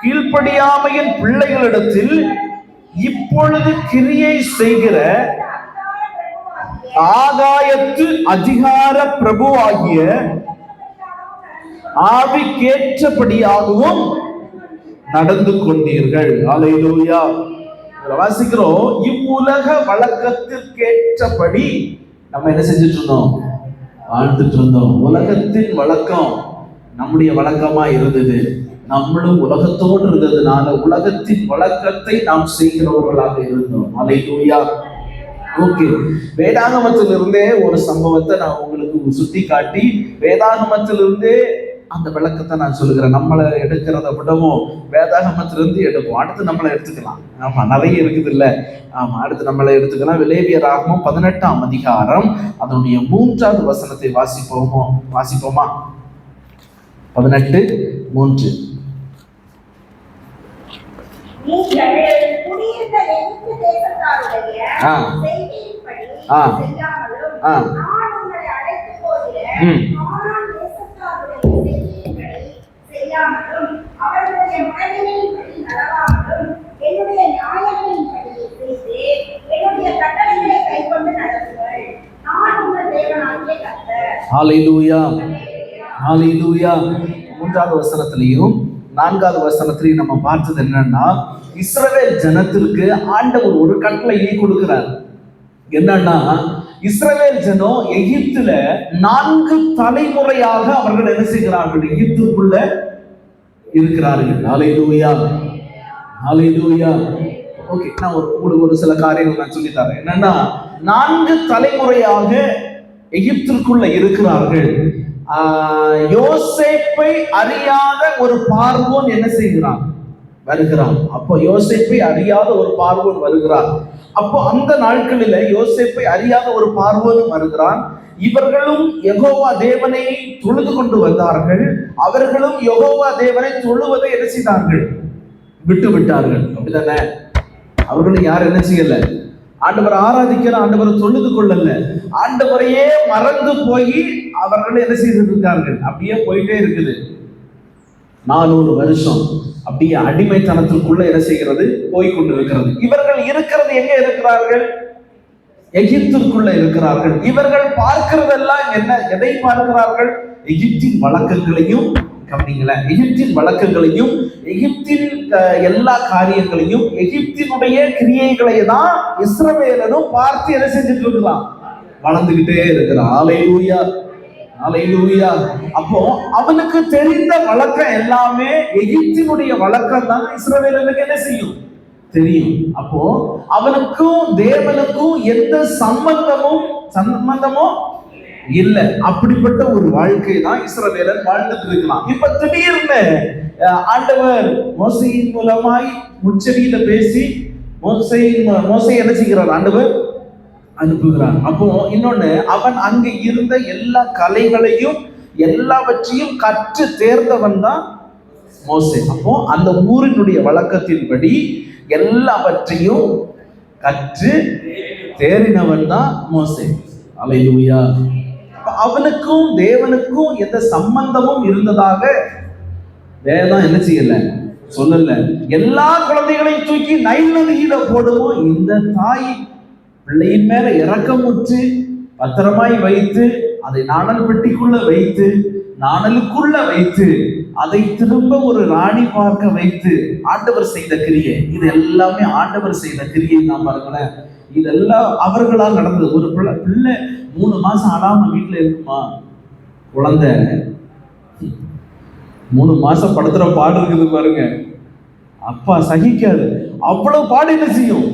கீழ்ப்படியாமையின் பிள்ளைகளிடத்தில் இப்பொழுது கிரியை செய்கிற ஆகாயத்து அதிகார பிரபுவாகிய ஆவிக்கேற்றபடியாகவும் நடந்து கொண்டீர்கள். ஹல்லேலூயா. வாசிக்கிறோம், இவ்வுலக வழக்கத்திற்கேற்றபடி நம்ம என்ன செஞ்சுட்டு இருந்தோம்? வாழ்ந்துட்டு இருந்தோம். உலகத்தின் வழக்கம் நம்முடைய வழக்கமா இருந்தது. நம்மளும் உலகத்தோடு இருந்ததுனால உலகத்தின் வழக்கத்தை நாம் செய்கிறவர்களாக இருந்தோம். ஹல்லேலூயா. ஓகே, வேதாகமத்திலிருந்தே ஒரு சம்பவத்தை நான் உங்களுக்கு சுட்டி காட்டி வேதாகமத்திலிருந்தே அந்த விளக்கத்தை நான் சொல்லுகிறேன். நம்மளை எடுக்கிறத விடவும் வேதாகமத்திலிருந்து எடுப்போம். அடுத்து நம்மளை எடுத்துக்கலாம். ஆமா, நிறைய இருக்குது இல்ல. ஆமா, அடுத்து நம்மளை எடுத்துக்கலாம். லேவியராகமம் 18ஆம் அதிகாரம் அதனுடைய 3வது வசனத்தை வாசிப்போமா? 18:3. ஹல்லேலூயா, ஹல்லேலூயா. 3வது வசனத்திலையும் 4வது வசனத்திலையும் நம்ம பார்த்தது என்னன்னா, இஸ்ரவேல் ஜனத்திற்கு ஆண்டவர் ஒரு கட்டளையை கொடுக்கிறார். என்னன்னா, இஸ்ரவேல் ஜனம் எகிப்துல 4 தலைமுறையாக அவர்கள் என்ன செய்கிறார்கள்? எகிப்துக்குள்ள இருக்கிறார்கள். ஹல்லேலூயா, ஹல்லேலூயா. ஓகே, நான் ஒரு சில காரியங்கள் நான் சொல்லி தரேன். என்னன்னா, 4 தலைமுறையாக எகிப்திற்குள்ள இருக்கிறார்கள். யோசேப்பை அறியாத ஒரு பார்வோன் என்ன செய்கிறான்? வருகிறான். அப்போ யோசேப்பை அறியாத ஒரு பார்வோன் வருகிறான். அப்போ அந்த நாட்களில யோசேப்பை அறியாத ஒரு பார்வோனும் வருகிறான். இவர்களும் யெகோவா தேவனை தொழுது கொண்டு வந்தார்கள். அவர்களும் யெகோவா தேவனை தொழுவதை என்ன செய்தார்கள்? விட்டு விட்டார்கள். அப்படிதானே? அவர்களும் யார் என்ன செய்யல? ஆண்டவர் ஆராதிக்கிற ஆண்டவரை தொழுது கொள்ளல, ஆண்டவரையே மறந்து போய் அவர்கள் என்ன செய்துட்டு இருக்கார்கள்? அப்படியே போயிட்டே இருக்குது. 400 வருஷம் அப்படியே அடிமைத்தனத்திற்குள்ள என்ன செய்கிறது? போய்கொண்டிருக்கிறது. இவர்கள் இருக்கிறது எங்க இருக்கிறார்கள்? எகிப்திற்குள்ள இருக்கிறார்கள். இவர்கள் பார்க்கிறதெல்லாம் என்ன? எதை பார்க்கிறார்கள்? எகிப்தின் வழக்கங்களையும் கவனிங்களேன். எகிப்தின் வழக்கங்களையும் எகிப்தின் எல்லா காரியங்களையும் எகிப்தினுடைய கிரியைகளை தான் இஸ்ரவேலனும் பார்த்து என்ன செஞ்சுட்டு இருக்கலாம்? வளர்ந்துகிட்டே இருக்கிறான். ஹல்லேலூயா, ஹல்லேலூயா. அப்போ அவனுக்கு தெரிந்த வழக்கம் எல்லாமே எகிப்தினுடைய வழக்கம் தான் இஸ்ரவேலனுக்கு என்ன செய்யும்? தெரியும். அப்போ அவனுக்கும் தேவனுக்கும் எந்த சம்பந்தமோ இல்ல. அப்படிப்பட்ட ஒரு வாழ்க்கை தான் இஸ்ரவேலன் வாழ்ந்துட்டு இருக்கலாம். இப்ப திடீர்னு ஆண்டவர் மோசையின் மூலமாய் முச்செடியில பேசி மோசை என்ன செய்கிறார்? ஆண்டவர் அனுப்புகிறார். அப்போ இன்னொன்னு, அவன் அங்க இருந்த எல்லா கலைகளையும் எல்லாவற்றையும் கற்று தேர்ந்தவன் தான் மோசே. அப்போ அந்த ஊரினுடைய வழக்கத்தின்படி எல்லாவற்றையும் கற்று தேறினவன் தான் மோசே. ஹல்லேலூயா. அவனுக்கும் தேவனுக்கும் எந்த சம்பந்தமும் இருந்ததாக வேதம் என்ன செய்யல? சொல்லல. எல்லா குழந்தைகளையும் தூக்கி நைல் நதியில போடுவோம். இந்த தாய் பிள்ளையின் மேல இரக்கமுற்று பத்திரமாய் வைத்து அதை நாணல் பெட்டிக்குள்ள வைத்து நாணலுக்குள்ள வைத்து அதை திரும்ப ஒரு ராணி பார்க்க வைத்து ஆண்டவர் செய்த கிரியை. இது எல்லாமே ஆண்டவர் செய்த கிரியை தான் பாருங்களேன். இதெல்லாம் அவர்களால் நடந்தது. ஒரு பிள்ளை 3 மாசம் அழாம வீட்டுல இருக்குமா? குழந்தை 3 மாசம் படுத்துற பாடு இருக்குது பாருங்க. அப்பா சகிக்காது, அவ்வளவு பாடு என்ன செய்யும்?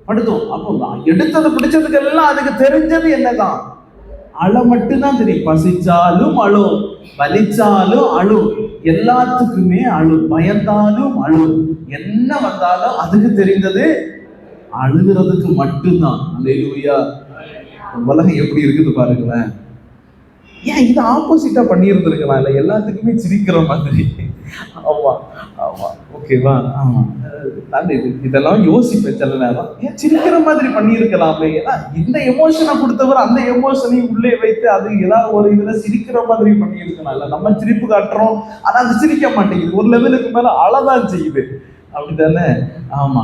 படுத்தும். அப்போ எடுத்தது பிடிச்சதுக்கு எல்லாம் அதுக்கு தெரிஞ்சது என்னதான்? அழ மட்டும்தான் தெரியும். பசிச்சாலும் அழும், வலிச்சாலும் அழும், எல்லாத்துக்குமே அழும், பயந்தாலும் அழும், என்ன வந்தாலும் அதுக்கு தெரிந்தது அழுகிறதுக்கு மட்டும்தான். அல்லேலூயா. உலகம் எப்படி இருக்குது பாருங்களேன். ஏன் இது ஆப்போசிட்டா பண்ணி இருந்திருக்கலாம் இல்ல? எல்லாத்துக்குமே சிரிக்கிற மாதிரி. ஆமா ஆமா, ஓகேவா? ஆமா, இதெல்லாம் யோசிப்பேன் சில நேரம். ஏன் சிரிக்கிற மாதிரி பண்ணி இருக்கலாமே? ஏன்னா இந்த எமோஷனை கொடுத்தவர் அந்த எமோஷனையும் உள்ளே வைத்து அது ஏதாவது ஒரு இதுல சிரிக்கிற மாதிரி பண்ணி இருக்கலாம் இல்ல? நம்ம சிரிப்பு காட்டுறோம், ஆனா அது சிரிக்க மாட்டேங்குது, ஒரு லெவலுக்கு மேல அழதான் செய்யுது, அப்படித்தானே? ஆமா,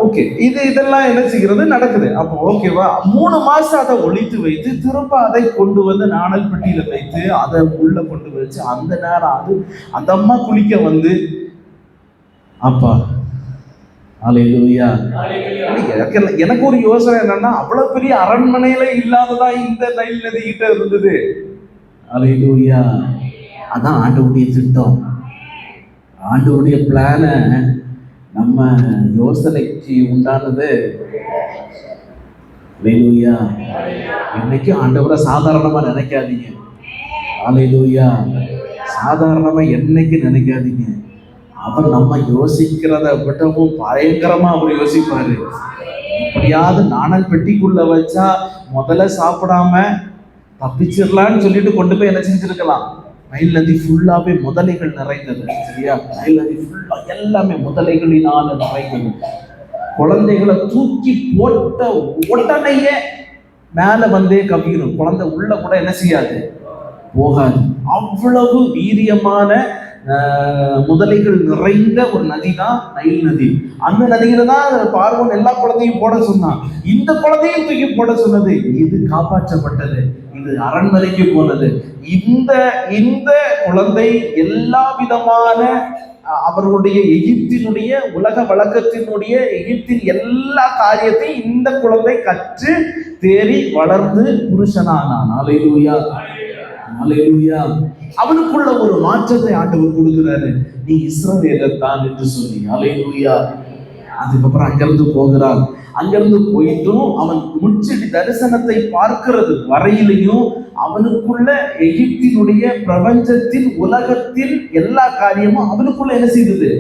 ஓகே. இதெல்லாம் என்ன செய்கிறது நடக்குது. அப்போ ஓகேவா, 3 மாசம் அதை ஒழித்து வைத்து திரும்ப அதை கொண்டு வந்து நாணல் பெட்டியில வைத்து அதை உள்ள கொண்டு வச்சு அந்த நேரம் அது அந்த அம்மா குளிக்க வந்து, அப்பா அல்லேலூயா. எனக்கு ஒரு யோசனை என்னன்னா, அவ்வளவு பெரிய அரண்மனையில இல்லாததான் இந்த நைல் நதி கிட்ட இருந்தது. அல்லேலூயா. அதான் ஆண்டவருடைய திட்டம், ஆண்டவருடைய பிளான நம்ம யோசனைக்கு உண்டானது. அல்லேலூயா. இன்னைக்கு ஆண்டவரை சாதாரணமா நினைக்காதீங்க. அல்லேலூயா. சாதாரணமா என்னைக்கு நினைக்காதீங்க. அவர் நம்ம யோசிக்கிறத விடவும் பயங்கரமா அவர் யோசிப்பாரு. எப்படியாவது நாணல் பெட்டிக்குள்ள வச்சா முதல்ல சாப்பிடாம தப்பிச்சிடலான்னு சொல்லிட்டு கொண்டு போய் என்ன செஞ்சிருக்கலாம். நைல் நதி ஃபுல்லாவே முதலைகள் நிறைந்தது, சரியா? நைல் நதி ஃபுல்லா எல்லாமே முதலைகளினால நிறைந்தது. குழந்தைகளை தூக்கி போட்ட உடனேயே மேல வந்தே கவிக்கணும். குழந்தை உள்ள கூட என்ன செய்யாது, போகாது. அவ்வளவு வீரியமான முதலைகள் நிறைந்த ஒரு நதி தான் நைல் நதி. அந்த நதியில தான் பார்வோன் எல்லா குழந்தையும் போட சொன்னான். இந்த குழந்தையும் தூக்கி போட சொன்னது. இது காப்பாற்றப்பட்டது, இது அரண்மனைக்கு போனது. இந்த இந்த குழந்தை எல்லா விதமான அவர்களுடைய எகிப்தினுடைய உலக வழக்கத்தினுடைய எகிப்தின் எல்லா காரியத்தையும் இந்த குழந்தை கற்று தேறி வளர்ந்து புருஷனானான். அல்லேலூயா. அல்லேலூயா. அவனுக்குள்ள ஒரு மாற்றத்தை ஆண்டவர் கொடுக்கிறாரு. நீ இஸ்ரவேலர் தான் என்று சொல்லி. அல்லேலூயா. அதுக்கப்புறம் அங்கிருந்து போகிறான். அங்கிருந்து போயிட்டும் அவன் முச்செடி தரிசனத்தை பார்க்கிறது வரையிலையும் அவனுக்குள்ள எகிப்தினுடைய பிரபஞ்சத்தின் உலகத்தின் எல்லா காரியமும் அவனுக்குள்ள என்ன செய்தது?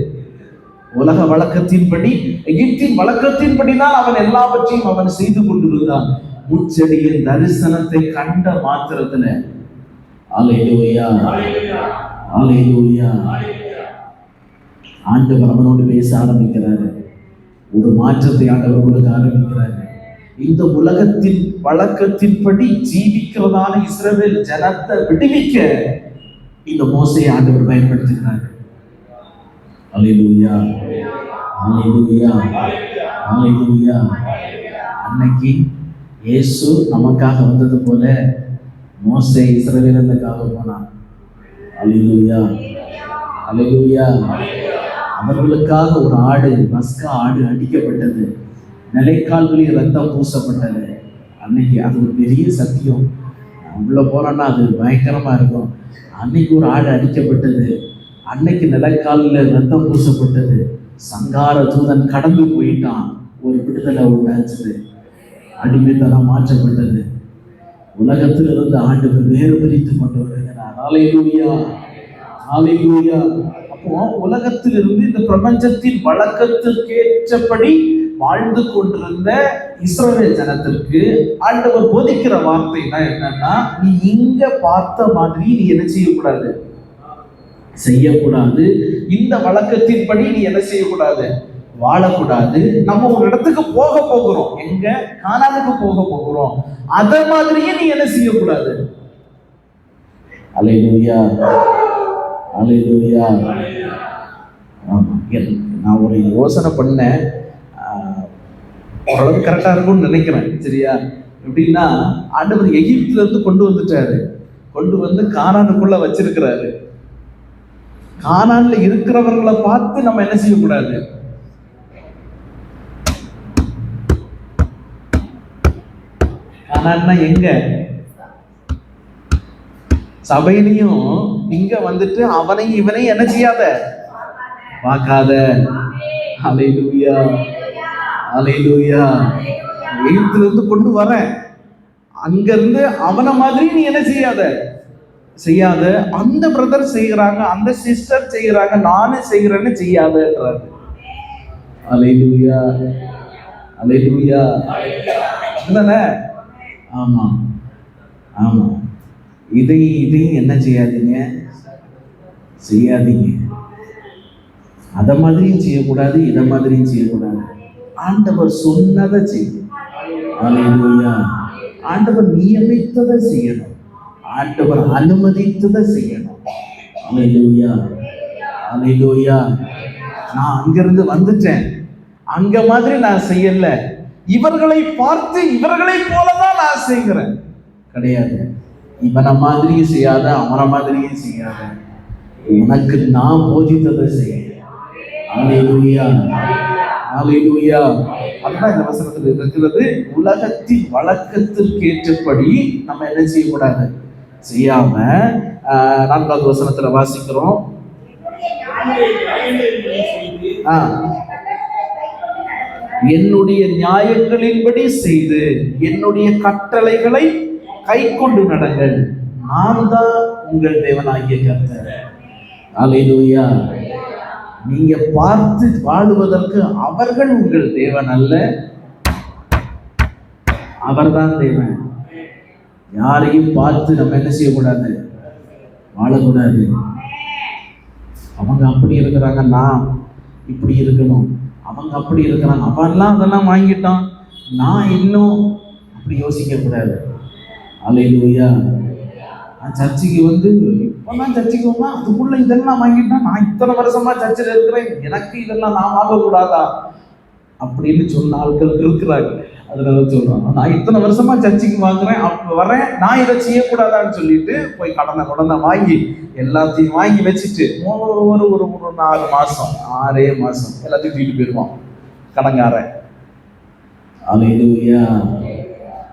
உலக வழக்கத்தின்படி, எகிப்தின் வழக்கத்தின்படிதான் அவன் எல்லாவற்றையும் அவன் செய்து கொண்டிருந்தான். முச்செடியின் தரிசனத்தை கண்ட மாத்திரத்துல அல்லேலூயா, அல்லேலூயா, ஆண்டவர் அவனோடு பேச ஆரம்பிக்கிறாரு. ஒரு மாற்றத்தை ஆண்டவர் கொடுக்க ஆரம்பிக்கிறாரு. இந்த உலகத்தின் வழக்கத்தின்படி ஜீவிக்கிறதான இஸ்ரவேல் ஜனத்தை விடுவிக்க இந்த மோசையை ஆண்டவர் பயன்படுத்துகிறார். அல்லேலூயா, அல்லேலூயா, அல்லேலூயா. அன்னைக்கு இயேசு நமக்காக வந்தது போல மோசே இஸ்ரவேலுக்காக போனான். அல்லேலூயா, அல்லேலூயா. அவர்களுக்காக ஒரு ஆடு, பஸ்கா ஆடு அடிக்கப்பட்டது, நிலைக்கால்களில் ரத்தம் பூசப்பட்டது. அன்னைக்கு அது ஒரு பெரிய சத்தியம். உள்ள போனோன்னா அது பயங்கரமா இருக்கும். அன்னைக்கு ஒரு ஆடு அடிக்கப்பட்டது, அன்னைக்கு நிலைக்காலில் ரத்தம் பூசப்பட்டது. சங்கார தூதன் கடந்து போயிட்டான். ஒரு விடுதலை உண்டாச்சுது, அடிமைத்தனம் மாற்றப்பட்டது. உலகத்தில் இருந்து ஆண்டவர் வேறு பிரித்து கொண்டு வருகிறார். அல்லேலூயா, அல்லேலூயா. அப்போ உலகத்தில் இருந்து இந்த பிரபஞ்சத்தின் வழக்கத்திற்கேற்றபடி வாழ்ந்து கொண்டிருந்த இஸ்ரவேல் ஜனத்திற்கு ஆண்டவர் போதிக்கிற வார்த்தை தான் என்னன்னா, நீ இங்க பார்த்த மாதிரி நீ என்ன செய்யக்கூடாது, செய்யக்கூடாது. இந்த வழக்கத்தின்படி நீ என்ன செய்யக்கூடாது, வாழக்கூடாது. நம்ம ஒரு இடத்துக்கு போக போகிறோம், எங்க? கானானுக்கு போக போகிறோம். அத மாதிரியே நீ என்ன செய்யக்கூடாது. அல்லேலூயா, அல்லேலூயா. ஆமா, நான் ஒரு யோசனை பண்ணேன், ஓரளவு கரெக்டா இருக்கும்னு நினைக்கிறேன், சரியா? எப்படின்னா, ஆண்டவர் எகிப்துல இருந்து கொண்டு வந்துட்டாரு, கொண்டு வந்து கானானுக்குள்ள வச்சிருக்கிறாரு. கானான்ல இருக்கிறவர்களை பார்த்து நம்ம என்ன செய்யக்கூடாது? கானான்னா எங்க? சபையிலையும் இங்க வந்துட்டு அவனையும் இவனையும் என்ன செய்யாத, பார்க்காத. ஹல்லேலூயா, ஹல்லேலூயா. எகிப்துல இருந்து கொண்டு வரேன், அங்க இருந்து அவனை மாதிரி நீ என்ன செய்யாத. அந்த பிரதர் செய்யறாங்க, அந்த சிஸ்டர் செய்யறாங்க, நானும் செய்யறேன்னு செய்யாதன்றாரு. ஹல்லேலூயா, ஹல்லேலூயா. இல்லைண்ணே? ஆமா ஆமா. இதையும் என்ன செய்யாதீங்க? அத மாதிரியும் செய்யக்கூடாது, இதை மாதிரியும் செய்யக்கூடாது. ஆண்டவர் சொன்னதை செய்யும். ஹல்லேலூயா. ஆண்டவர் நியமித்ததை செய்யணும், ஆண்டவர் அனுமதித்ததை செய்யணும். ஹல்லேலூயா, ஹல்லேலூயா. நான் அங்கிருந்து வந்துட்டேன், அங்க மாதிரி நான் செய்யல, இவர்களை பார்த்து இவர்களை போலதான் நான் செய்கிறேன் கிடையாது. இவனை மாதிரியும் செய்யாத, அவனை மாதிரியும் செய்யாத, உனக்கு நான் போதித்ததை செய்ய. ஹல்லேலூயா, ஹல்லேலூயா. அதுதான் இந்த வசனத்தில் இருக்கிறது. உலகத்தின் வழக்கத்திற்கு ஏற்றபடி நம்ம என்ன செய்யக்கூடாது? செய்யாம 4வது வசனத்துல வாசிக்கிறோம். என்னுடைய நியாயங்களின்படி செய்து என்னுடைய கட்டளைகளை கை கொண்டு நடங்கள், நான் தான் உங்கள் தேவனாகிய கர்த்தர். ஹல்லேலூயா. நீங்க பார்த்து வாழுவதற்கு அவர்கள் உங்கள் தேவன் அல்ல, அவர்தான் தேவன். யாரையும் பார்த்து நம்ம என்ன செய்யக்கூடாது? வாழக்கூடாது. அவங்க அப்படி இருக்கிறாங்க, நான் இப்படி இருக்கணும். அவங்க அப்படி இருக்கிறாங்க, அவன்லாம் அதெல்லாம் வாங்கிட்டான், நான் இன்னும் அப்படி யோசிக்க கூடாது. ஹல்லேலூயா. நான் சர்ச்சுக்கு வந்து இப்பதான் சர்ச்சுக்கு வந்தா அதுக்குள்ள இதெல்லாம் வாங்கிட்டான், நான் இத்தனை வருஷமா சர்ச்சில் இருக்கிறேன், எனக்கு இதெல்லாம் நான் வாங்கக்கூடாதா அப்படின்னு சொன்ன ஆட்கள் இருக்கிறாங்க. அதனால சொல்றாங்க, நான் இத்தனை வருஷமா சர்ச்சுக்கு வாங்குறேன், அப்ப வரேன், நான் இதை செய்யக்கூடாதான்னு சொல்லிட்டு போய் கடனை வாங்கி எல்லாத்தையும் வாங்கி வச்சுட்டு ஒரு 4 மாசம் 6 மாசம் எல்லாத்தையும் தூக்கிட்டு போயிடுவான் கடங்காரன். ஹல்லேலூயா,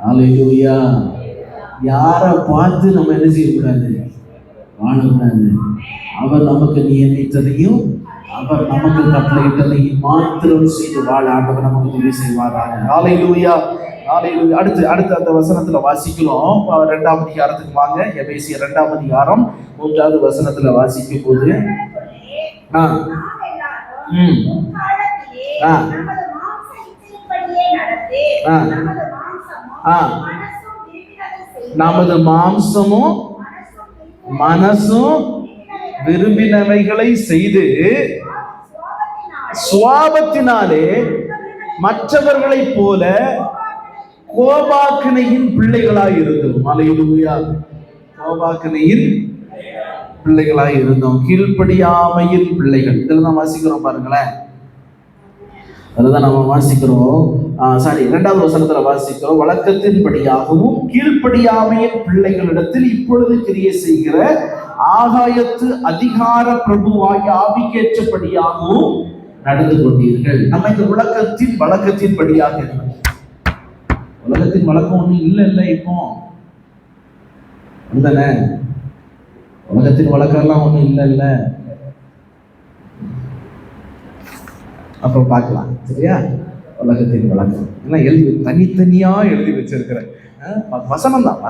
ஹல்லேலூயா. யாரை பார்த்து நம்ம என்ன செய்யக்கூடாது? வாழக்கூடாது. அவர் நமக்கு நியமித்ததையும் அவர் நமக்கு கட்டளையிட்டதையும் மாத்திரம் செய்து வாழ ஆண்டவர் நமக்கு உதவி செய்வாராக. ஹல்லேலூயா, ஹல்லேலூயா. அடுத்து அந்த வசனத்துல வாசிக்கிறோம். 2ஆம் அதிகாரத்துக்கு வாங்க. எபேசியர் 2ஆம் அதிகாரம் 3வது வசனத்துல வாசிக்கும் போது நமது மாம்சமும் மனசும் விரும்பினவைகளை செய்து சுவாபத்தினாலே மற்றவர்களை போல கோபாக்கினையின் பிள்ளைகளாய் இருந்தோம். ஹல்லேலூயா. கோபாக்கினையின் பிள்ளைகளாய் இருந்தோம், கீழ்ப்படியாமையின் பிள்ளைகள். இதெல்லாம் தான் வாசிக்கிறோம் பாருங்களேன். அதுதான் நம்ம வாசிக்கிறோம். 2வது வசனத்துல வாசிக்கிறோம். வழக்கத்தின்படியாகவும் கீழ்ப்படியாமையின் பிள்ளைகளிடத்தில் இப்பொழுது கிரியை செய்கிற ஆகாயத்து அதிகார பிரபுவாகிய ஆவிக்கேற்றபடியாகவும் நடந்து கொண்டீர்கள். நம்ம இந்த வழக்கத்தின்படியாக இருக்கணும். உலகத்தின் வழக்கம் ஒண்ணு இல்ல இப்போ தானே? உலகத்தின் வழக்கம் எல்லாம் ஒண்ணு இல்ல. அப்புறம் பார்க்கலாம், சரியா? உலகத்தின் வழக்கம் எல்லாம் தனித்தனியா எழுதி வச்சிருக்கிறேன். வசனம் தான்,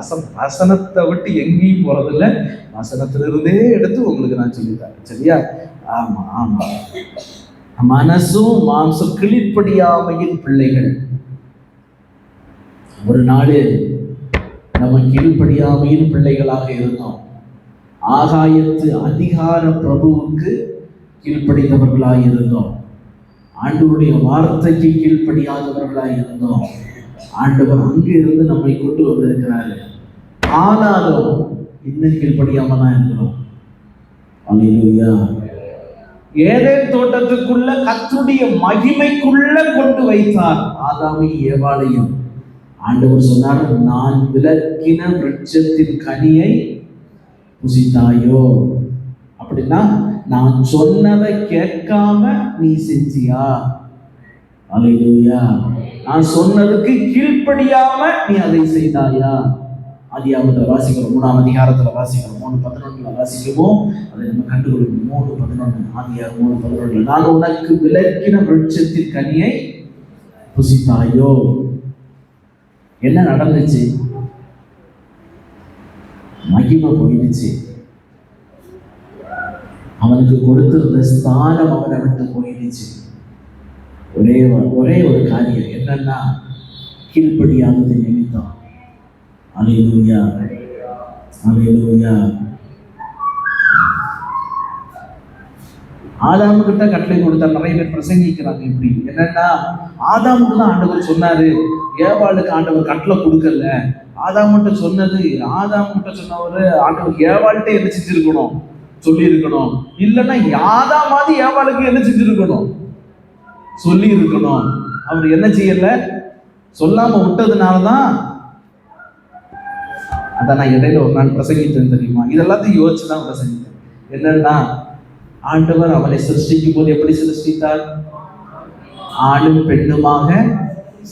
வசனத்தை விட்டு எங்கேயும் போறதில்லை, வசனத்திலிருந்தே எடுத்து உங்களுக்கு நான் சொல்லித்தரேன், சரியா? ஆமா ஆமா. மனசும் மாம்சம் கீழ்ப்படியாமையின் பிள்ளைகள். ஒரு நாடு நம்ம கீழ்ப்படியாமையின் பிள்ளைகளாக இருந்தோம். ஆகாயத்து அதிகார பிரபுவுக்கு கீழ்ப்படிந்தவர்களாக இருந்தோம். ஆண்டவருடைய வார்த்தைக்கு கீழ்ப்படியாதவர்களாக இருந்தோம். ஆண்டவர் அங்கு இருந்து நம்மை கொண்டு வந்திருக்கிறாரு. ஆனாலும் இன்னும் கீழ்ப்படியாம தான் இருக்கிறோம். ஹல்லேலூயா. ஏதேன் தோட்டத்துக்குள்ள கர்த்தருடைய மகிமைக்குள்ள கொண்டு வைத்தார் ஆதாமையும் ஏவாளையும். ஆண்டவர் சொன்னார், நான் விலக்கின விருட்சத்தின் கனியை புசித்தாயோ? அப்படின்னா நான் சொன்னதை கேட்காம நீ செஞ்சியா? அல்லேலூயா. நான் சொன்னதுக்கு கீழ்ப்படியாம நீ அதை செய்தாயா? ஆதியாகமத்துல வாசிக்கிறோம், 3ஆம் அதிகாரத்துல வாசிக்கிறோம், 3:11 வாசிக்கவும் அதை நம்ம கண்டுபிடிக்கணும். 3:11, ஆதியாகமம் 3:11. நான் உனக்கு விலக்கின விருட்சத்தின் கனியை புசித்தாயோ? என்ன நடந்துச்சு? மகிமை போயிடுச்சு. அவனுக்கு கொடுத்திருந்த ஸ்தானம் அவனை விட்டு போயிடுச்சு. ஒரே ஒரு காரியம் என்னன்னா, கீழ்ப்படியானது நிமித்தம். அல்லேலூயா, அல்லேலூயா. ஆதாமு கிட்ட கட்டளை கொடுத்தா நிறைய பேர் பிரசங்கிக்கிறாங்க. இப்படி என்னன்னா, ஆதாமுக்கு தான் ஆண்டவர் சொன்னாரு, ஏவாளுக்கு ஆண்டவர் கட்டளை கொடுக்கல. ஆதாமுகிட்ட சொன்னது, ஆதாமுகிட்ட சொன்னவரு ஆண்டவர் ஏவாள்கிட்ட என்ன செஞ்சிருக்கணும்? சொல்லி இருக்கணும். இல்லைன்னா ஆதாமாவது ஏவாளுக்கு என்ன செஞ்சிருக்கணும்? சொல்லி இருக்கணும். அவர் என்ன செய்யல? சொல்லாம விட்டதுனாலதான். அதான் நான் இடையில ஒரு நாள் பிரசங்கித்தேன் தெரியுமா? இதெல்லாத்தையும் யோசிச்சுதான் பிரசங்கித்தேன். என்னன்னா, ஆண்டவர் அவனை சிருஷ்டிக்கும் போது எப்படி சிருஷ்டித்தார்? ஆணும் பெண்ணுமாக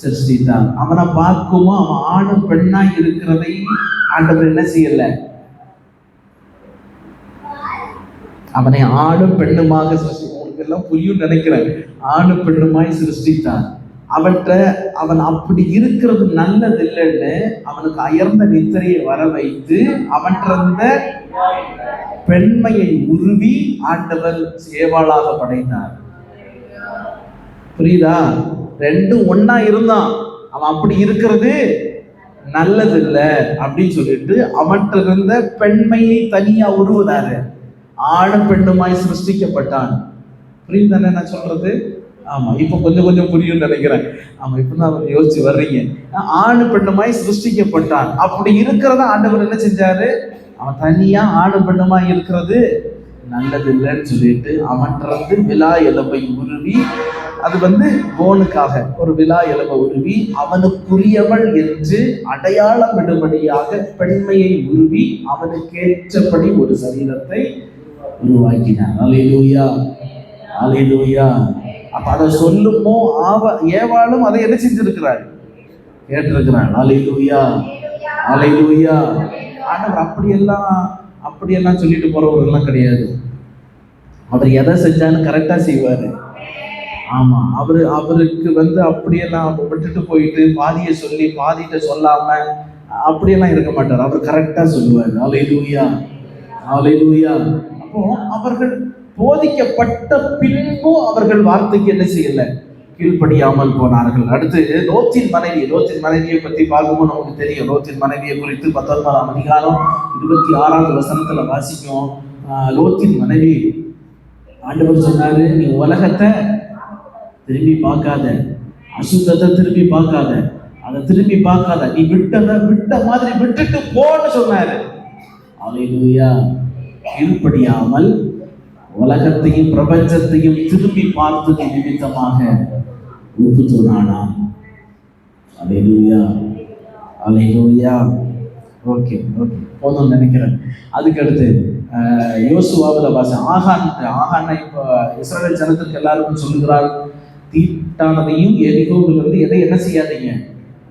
சிருஷ்டித்தார். அவனை பார்க்குமோ அவன் ஆணும் பெண்ணா இருக்கிறதை ஆண்டவர் என்ன செய்யல? அவனை ஆணும் பெண்ணுமாக சிருஷ்டி, உங்களுக்கு எல்லாம் புரியும் நினைக்கிறேன். ஆணும் பெண்ணுமாய் சிருஷ்டித்தார். அவன் அப்படி இருக்கிறது நல்லது இல்லைன்னு அவனுக்கு அயர்ந்த நித்திரையை வர வைத்து அவன்கிட்ட பெண்மையை உருவி ஆண்டவர் ஏவாளாக படைத்தார். புரியுதா? ரெண்டும் ஒன்னா இருந்தான். அவன் அப்படி இருக்கிறது நல்லது இல்லை அப்படின்னு சொல்லிட்டு அவன்கிட்ட இருந்த பெண்மையை தனியா உருவுதாரு. ஆணும் பெண்ணுமாய் சிருஷ்டிக்கப்பட்டான். புரியுதானே நான் சொல்றது? ஆமா, இப்ப கொஞ்சம் புரியும் நினைக்கிறேன். ஆமா, இப்பதான் யோசிச்சு வர்றீங்க. ஆணு பெண்ணுமாய் சிருஷ்டிக்கப்பட்டான். அப்படி இருக்கிறத ஆண்டவர் என்ன செஞ்சாரு? அவன் தனியா ஆணு பெண்ணுமாய் இருக்கிறது நல்லது இல்லைன்னு சொல்லிட்டு அவன்கிட்ட விலா எலும்பை உருவி, அது போனுக்காக ஒரு விலா எலும்பை உருவி அவனுக்குரியவள் என்று அடையாளம் விடும்படியாக பெண்மையை உருவி அவனுக்கேற்றபடி ஒரு சரீரத்தை உருவாக்கினார். அல்லேலூயா, அல்லேலூயா. அப்ப அதை சொல்லுமோ ஏவாளும் அதை என்ன செஞ்சிருக்கிறாள்? கேட்டிருக்கிறாள். அல்லேலூயா, அல்லேலூயா. ஆண்டவர் அப்படியெல்லாம் சொல்லிட்டு போறவர்கள்லாம் கிடையாது. அவர் எதை செஞ்சாலும் கரெக்டா செய்வாரு. ஆமா, அவருக்கு அப்படியெல்லாம் விட்டுட்டு போயிட்டு பாதியை சொல்லி பாதிட்ட சொல்லாம அப்படியெல்லாம் இருக்க மாட்டார். அவர் கரெக்டா சொல்லுவார். அல்லேலூயா, அல்லேலூயா. அப்போ அவர்கள் போதிக்கப்பட்ட பின்பும் அவர்கள் வார்த்தைக்கு என்ன செய்யல? கீழ்ப்படியாமல் போனார்கள். அடுத்து லோத்தின் மனைவியை பத்தி பார்க்கும்போது நமக்கு தெரியும். லோத்தின் மனைவியை குறித்து 19ஆம் அதிகாரம் 26வது வசனத்துல வாசிக்கும். லோத்தின் மனைவி, ஆண்டவர் சொன்னாரு, நீ உலகத்தை திரும்பி பார்க்காத, அசுத்தத்தை திரும்பி பார்க்காத, அதை திரும்பி பார்க்காத, நீ விட்ட மாதிரி விட்டுட்டு போன்னு சொன்னாரு. அல்லேலூயா. கீழ்ப்படியாமல் உலகத்தையும் பிரபஞ்சத்தையும் திரும்பி பார்த்தது நிமித்தமாக உப்பு தூணானாம். அல்லேலூயா, அல்லேலூயா. ஓகே, போதும் நினைக்கிறேன். அதுக்கு அடுத்து யோசுவாவில் ஆகான் இப்போ இஸ்ரவேல் ஜனத்துக்கு எல்லாருக்கும் சொல்லுகிறார், தீட்டானதையும் எரிகோவிலிருந்து எதை என்ன செய்யாதீங்க,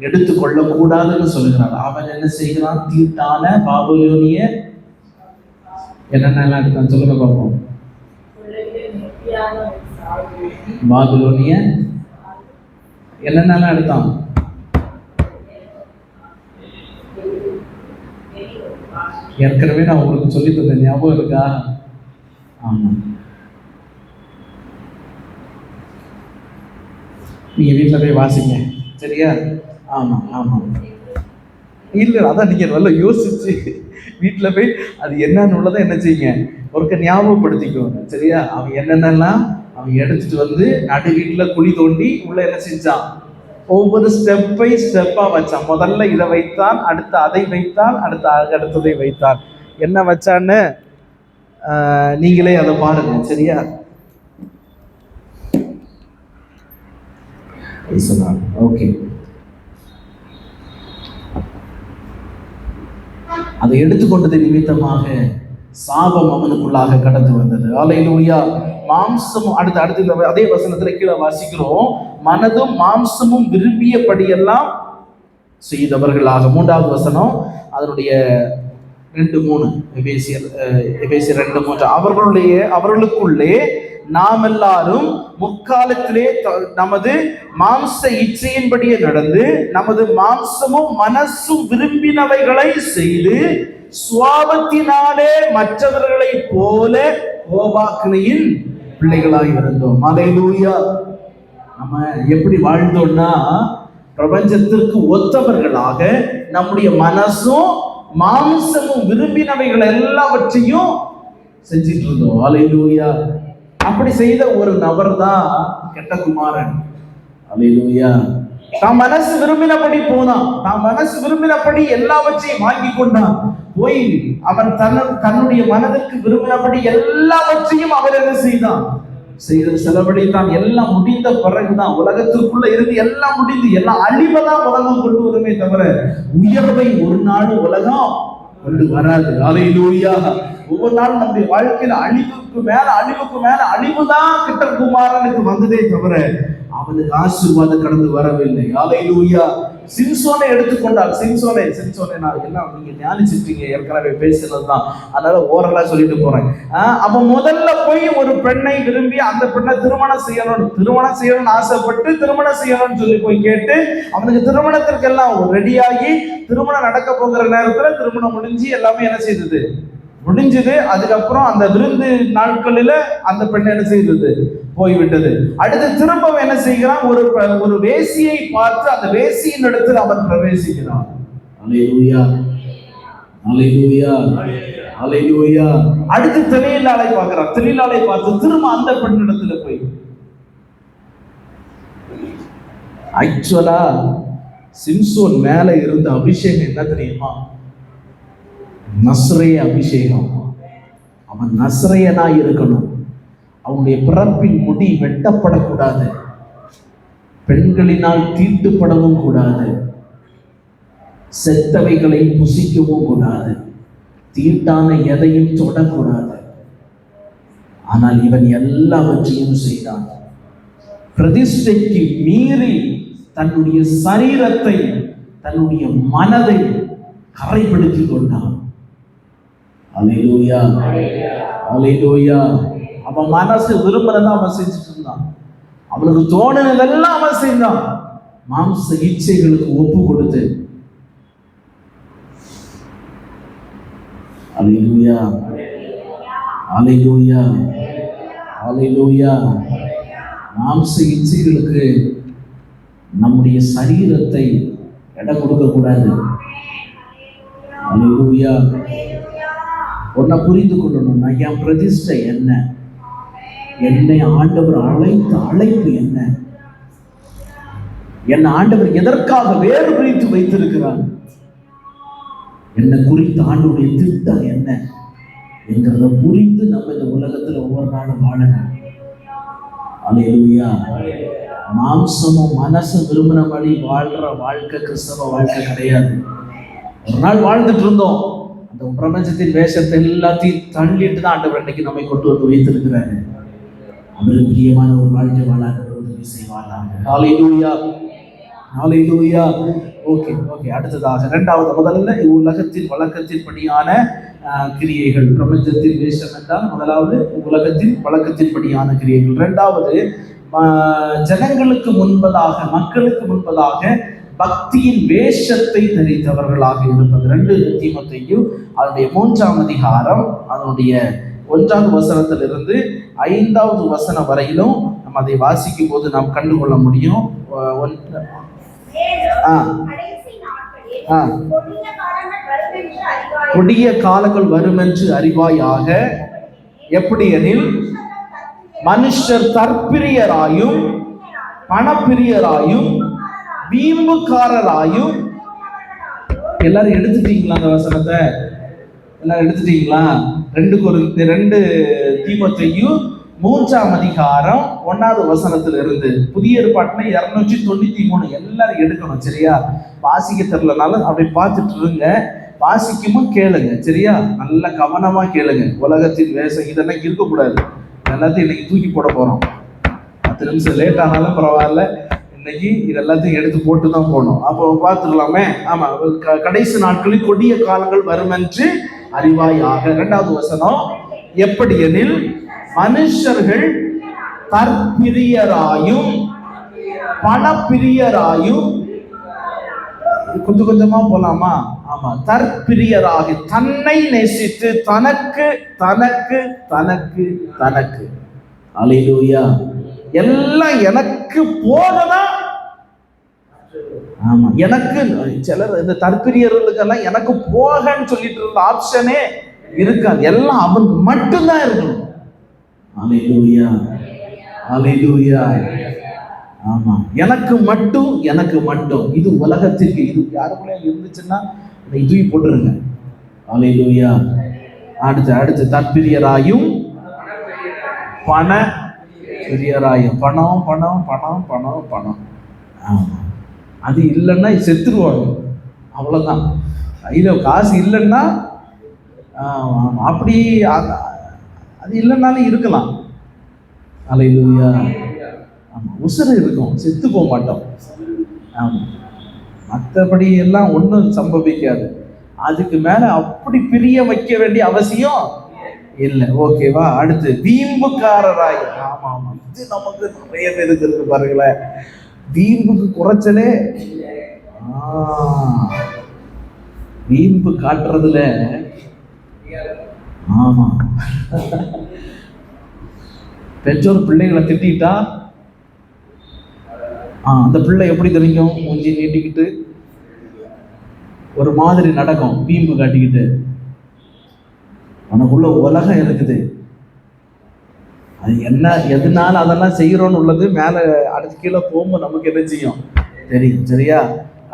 எடுத்துக்கொள்ள கூடாதுன்னு சொல்லுகிறார். அவன் என்ன செய்கிறான்? தீட்டான பாபிலோனிய என்னென்ன எடுத்தான் சொல்லுங்க பார்ப்போம். பாபிலோனிய என்னென்ன எடுத்தான்? ஏற்கனவே நான் உங்களுக்கு சொல்லி தந்த ஞாபகம் இருக்கா? ஆமா, நீங்க வீட்டுல போய் வாசிங்க, சரியா? ஆமா, இல்ல அதான் நீங்க நல்லா யோசிச்சு வீட்டுல போய் அது என்னன்னு உள்ளதை என்ன செய்யுங்க, ஒருக்க ஞாபகப்படுத்திக்கோங்க, சரியா? அவன் என்னென்னலாம் அவன் எடுத்துட்டு நடு வீட்டுல குழி தோண்டி உள்ள என்ன செஞ்சான்? ஒவ்வொரு ஸ்டெப்பா வச்சான். முதல்ல இதை வைத்தான், அடுத்து அதை வைத்தான், அடுத்ததை வைத்தான். என்ன வச்சான்னு நீங்களே அதை பாருங்க, சரியா? ஓகே, அதை எடுத்துக்கொண்டது நிமித்தமாக சாபம் அவனுக்குள்ளாக கடந்து வந்தது. அல்லேலூயா. மாம்சம் அடுத்து அதே வசனத்துல கீழே வாசிக்கிறோம், மனதும் மாம்சமும் விரும்பியபடியெல்லாம் செய்தவர்களாக. 3வது வசனம் அதனுடைய 2:3, எபேசியர் 2:3, அவர்களுக்குள்ளே நாம் எல்லாரும் முற்காலத்திலே நமது மாம்ச இச்சையின்படியே நடந்து நமது மாம்சமும் மனசும் விரும்பினவைகளை செய்து சுவாபத்தினாலே மற்றவர்களை போல கோபாக்கினையின் பிள்ளைகளாய் இருந்தோம். அல்லேலூயா. நம்ம எப்படி வாழ்ந்தோம்னா, பிரபஞ்சத்திற்கு ஒத்தவர்களாக நம்முடைய மனசும் மாம்சமும் விரும்பினவைகள் எல்லாவற்றையும் செஞ்சிட்டு இருந்தோம். அல்லேலூயா. அப்படி செய்த ஒரு நபர் தான் கெட்ட குமாரன். அல்லேலூயா. தான் மனசு விரும்பினபடி போனான், தான் மனசு விரும்பினபடி எல்லாவற்றையும் வாங்கி கொண்டான். போய் அவன் தன்னுடைய மனதுக்கு விரும்பினபடி எல்லாவற்றையும் அவர் என்ன செய்தான், செலவழித்தான். எல்லாம் முடிந்த பிறகுதான், உலகத்திற்குள்ள இருந்து எல்லாம் முடிந்து எல்லாம் அழிவதான் உலகம் கொண்டு வருமே தவிர உயர்வை ஒரு நாடு உலகம் கொண்டு வராது. அல்லேலூயா. ஒவ்வொரு நாளும் நம்முடைய வாழ்க்கையில அழிவுக்கு மேல அழிவுதான் கிட்ட குமாரனுக்கு வந்ததே தவிர அவனுக்கு ஆசீர்வாதம் கடந்து வரவில்லை. அல்லேலூயா. சிம்சோனை எடுத்துக்கொண்டால், சிம்சோனை நான் எல்லாம் நீங்க தியானிச்சிட்டீங்க, ஏற்கனவே பேசுறதுதான், அதனால ஓரலா சொல்லிட்டு போறேன். அவன் முதல்ல போய் ஒரு பெண்ணை விரும்பி அந்த பெண்ணை திருமணம் செய்யணும்னு ஆசைப்பட்டு திருமணம் செய்யணும்னு சொல்லி போய் கேட்டு அவனுக்கு திருமணத்திற்கெல்லாம் ரெடியாகி திருமணம் நடக்க போகிற நேரத்துல திருமணம் முடிஞ்சு எல்லாமே என்ன செய்தது, முடிஞ்சது. அதுக்கப்புறம் அந்த விருந்து நாட்களில் அந்த பெண் என்ன செய்தது, போய்விட்டது. அடுத்து திரும்ப என்ன செய்கிறான், ஒரு வேசியை பார்த்து அந்த வேசியின் இடத்தில் அவன் பிரவேசிக்கிறான். அல்லேலூயா. அல்லேலூயா. அல்லேலூயா. அடுத்து தொழிலாளை பார்க்கிறான். தொழிலாளை பார்த்து திரும்ப அந்த பெண்ணிடத்துல போய், ஆக்சுவலா சிம்சோன் மேல இருந்த அபிஷேகம் என்ன தெரியுமா, நஸ்ரேய அபிஷேகம். அவன் நஸ்ரேயனாய் இருக்கணும். அவனுடைய பிறப்பின் முடி வெட்டப்படக்கூடாது, பெண்களினால் தீட்டுப்படவும் கூடாது, செத்தவைகளை புசிக்கவும் கூடாது, தீட்டான எதையும் தொடக்கூடாது. ஆனால் இவன் எல்லாவற்றையும் செய்தான். பிரதிஷ்டைக்கு மீறி தன்னுடைய சரீரத்தை, தன்னுடைய மனதை கரைப்படுத்திக் கொண்டான். அல்லேலூயா. அல்லேலூயா. அவன் மனசு விரும்புறதா அவன் செஞ்சுட்டு இருந்தான். அவனுக்கு தோணுனதெல்லாம் அவன் செய்தான். மாம்ச இச்சைகளுக்கு ஒப்பு கொடுத்து. அல்லேலூயா. அல்லேலூயா. அல்லேலூயா. மாம்ச இச்சைகளுக்கு நம்முடைய சரீரத்தை இடம் கொடுக்க கூடாது. அல்லேலூயா. ஒன்ன புரிந்து கொள்ளணும்னா, என் பிரதிஷ்டை என்ன, என்னை ஆண்டவர் அழைத்த அழைப்பு என்ன, என்னை ஆண்டவர் எதற்காக வேறு பிரித்து வைத்திருக்கிறார், என்னை குறித்து ஆண்டவருடைய திட்டம் என்ன என்கிறத புரிந்து நம்ம இந்த உலகத்துல ஒவ்வொரு நாளும் வாழணும். அல்லேலூயா. மாம்சமும் மனசும் விரும்பினபடி வாழ்ற வாழ்க்கை கிறிஸ்தவ வாழ்க்கை கிடையாது. ஒரு நாள் வாழ்ந்துட்டு இருந்தோம், அந்த பிரபஞ்சத்தின் வேஷத்தை எல்லாத்தையும் தள்ளிட்டு தான் ஆண்டவர் இன்னைக்கு நம்மை கொண்டு வந்து வைத்திருக்கிறாரு. அவருக்கு பிரியமான ஒரு வாழ்க்கை வாழ உதவி செய்வாராங்க. ஹல்லேலூயா. ஹல்லேலூயா. ஓகே. அடுத்ததாக 2வது, முதல்ல உலகத்தின் வழக்கத்தின்படியான கிரியைகள். பிரபஞ்சத்தின் வேஷம் என்றால் முதலாவது உலகத்தின் வழக்கத்தின்படியான கிரியைகள். 2வது ஜனங்களுக்கு முன்பதாக, மக்களுக்கு முன்பதாக பக்தியின் வேஷத்தை தரித்தவர்களாக இருப்பது. 2 தீமோத்தேயு அதனுடைய 3ஆம் அதிகாரம் அதனுடைய 1வது வசனத்திலிருந்து 5வது வசனம் வரையிலும் நம்ம அதை வாசிக்கும் போது நாம் கண்டுகொள்ள முடியும். கொடிய காலங்கள் வரும் என்று அறிவாயாக. எப்படி எனில், மனுஷர் தற்பிரியராயும் பணப்பிரியராயும் வீம்புக்காரராயும். எல்லாரும் எடுத்துட்டீங்களா அந்த வசனத்தை? எல்லாரும் எடுத்துட்டீங்களா? 2 தீமோத்தேயு 3ஆம் அதிகாரம் 1வது வசனத்துல இருந்து. புதிய ஏற்பாட்டுல 293. எல்லாரும் எடுக்கணும், சரியா? வாசிக்க தெரியலனாலும் அப்படி பார்த்துட்டு இருங்க. வாசிக்கும்போது கேளுங்க, சரியா? நல்ல கவனமா கேளுங்க. உலகத்தின் வேஷம் இதெல்லாம் இருக்கக்கூடாது. எல்லாத்தையும் இன்னைக்கு தூக்கி போட போறோம். 10 நிமிஷம் லேட் ஆனாலும் பரவாயில்ல, இன்னைக்கு இது எல்லாத்தையும் எடுத்து போட்டு தான் போகணும். அப்போ பார்த்துக்கலாமே. ஆமா, கடைசி நாட்களில் கொடிய காலங்கள் வரும் என்று அறிவாயாக. 2வது வசனம், எப்படி எனில் மனுஷர்கள் தற்பிரியராயும் பணப்பிரியராயும், கொஞ்சம் கொஞ்சமா போலாமா? ஆமா, தற்பிரியராகி தன்னை நேசித்து தனக்கு தனக்கு தனக்கு தனக்கு, அல்லேலூயா, எல்லாம் எனக்கு போகதான். ஆமா, எனக்கு சிலர் இந்த தற்பிரியர்களுக்கெல்லாம் எனக்கு போகன்னு சொல்லிட்டு இருந்த ஆப்ஷனே இருக்காது. எல்லாம் அவனுக்கு மட்டும்தான் இருக்கணும். அல்லேலூயா, அல்லேலூயா. ஆமா, எனக்கு மட்டும், எனக்கு மட்டும். இது உலகத்திற்கு, இது யாருக்குள்ளே இருந்துச்சுன்னா தூக்கி போட்டுருங்க. அல்லேலூயா. அடுத்து தற்பிரியராயும் பண பிரியராயும். பணம் பணம் பணம் பணம் பணம். ஆமா, அது இல்லைன்னா செத்துருவாங்க, அவ்வளவுதான். கையில காசு இல்லைன்னா அப்படி அது இல்லைன்னாலும் இருக்கலாம். அல்லேலூயா. ஆமா, உசுறு இருக்கும், செத்து போக மாட்டோம். ஆமா, மற்றபடி எல்லாம் ஒன்றும் சம்பவிக்காது. அதுக்கு மேல அப்படி பிரிய வைக்க வேண்டிய அவசியம் இல்லை. ஓகேவா? அடுத்து வீம்புக்காரராய். ஆமா ஆமா, இது நமக்கு நிறைய பேருக்கு இருக்கு பாருங்களேன். வீம்புக்கு குறைச்சலே. வீம்பு காட்டுறதுல. ஆமா, பெற்றோர் பிள்ளைகளை திட்டா அந்த பிள்ளை எப்படி தெரியும்? மூஞ்சி நீட்டிக்கிட்டு ஒரு மாதிரி நடக்கும், வீம்பு காட்டிக்கிட்டு. உனக்குள்ள உலகம் இருக்குது, அது என்ன எதுனால அதெல்லாம் செய்யறோன்னு உள்ளது மேல அடுத்து கீழே போகும்போது நமக்கு என்ன செய்யும் தெரியும், சரியா?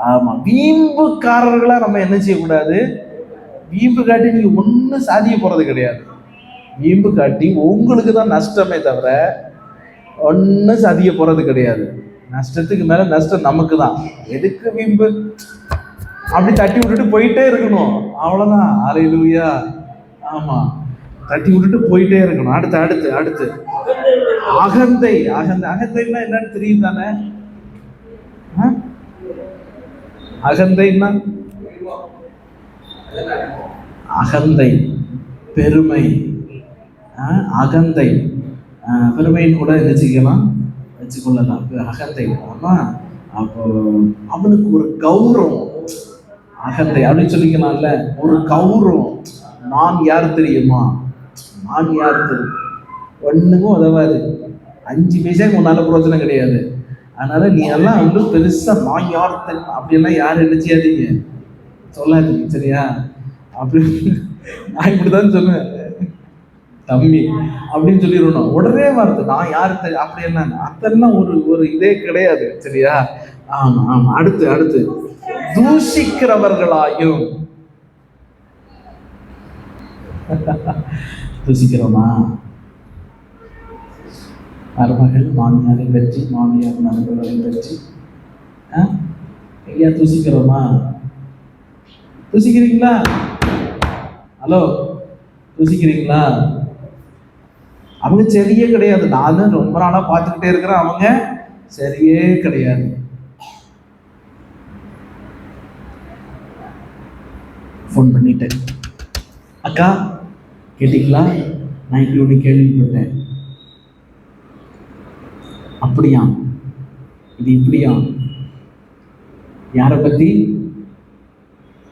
ஆமா, வீம்புக்காரர்களா நம்ம என்ன செய்யக்கூடாது? வீம்பு காட்டி நீங்க ஒன்றும் சாதிக்க போறது கிடையாது. வீம்பு காட்டி உங்களுக்கு தான் நஷ்டமே தவிர ஒன்றும் சாதிக்க போறது கிடையாது. நஷ்டத்துக்கு மேல நஷ்டம் நமக்கு தான். எதுக்கு வீம்பு? அப்படி தட்டி விட்டுட்டு போயிட்டே இருக்கணும், அவ்வளவுதான். அல்லேலூயா. ஆமா, தட்டி விட்டுட்டு போயிட்டே இருக்கணும். அடுத்து அகந்தை. அகந்தைன்னா என்னன்னு தெரியும் தானே? அகந்தைன்னா அகந்தை, பெருமை. அகந்தை, பெருமைன்னு கூட வச்சுக்கலாம், வச்சுக்கொள்ளலாம். அகந்தை. ஆமா, அப்போ அவனுக்கு ஒரு கௌரவம். அகந்தை அப்படின்னு சொல்லிக்கலாம்ல, ஒரு கௌரவம். நான் யார் தெரியுமா? நான் யார் தெரியும்? ஒண்ணுக்கும் உதவாது. 5 பைசாக்கு முன்னால பிரயோஜனம் கிடையாது. அதனால நீ எல்லாம் வந்து பெருசா நான் யார் தெரியும் அப்படியெல்லாம் யாரும் என்ன செய்யாதீங்க, சொல்லாதீங்க, சரியா? அப்படி நான் இப்படிதான் சொல்லுவேன், தம்பி அப்படின்னு சொல்லிடணும். உடனே வார்த்தை நான் யாரு தெரியும் அப்படி என்ன, அதெல்லாம் ஒரு இதே கிடையாது, சரியா? ஆமா ஆமா. அடுத்து தூஷிக்கிறவர்களாயும். தூஷிக்கிறோமா? மருமகள் மாமியாரை பற்றி, மாமியார் மருமகளை பற்றி ஐயா தூஷிக்கிறோமா? தூஷிக்கிறீங்களா? ஹலோ, தூஷிக்கிறீங்களா? அவங்க சரியே கிடையாது. நானும் ரொம்ப நாளா பார்த்துக்கிட்டே இருக்கிறேன், அவங்க சரியே கிடையாது. ஃபோன் பண்ணிட்டேன், அக்கா கேட்டீங்களா, நான் இப்படி ஒன்று கேள்விப்பட்டேன். அப்படியா? இது இப்படியா? யாரை பத்தி?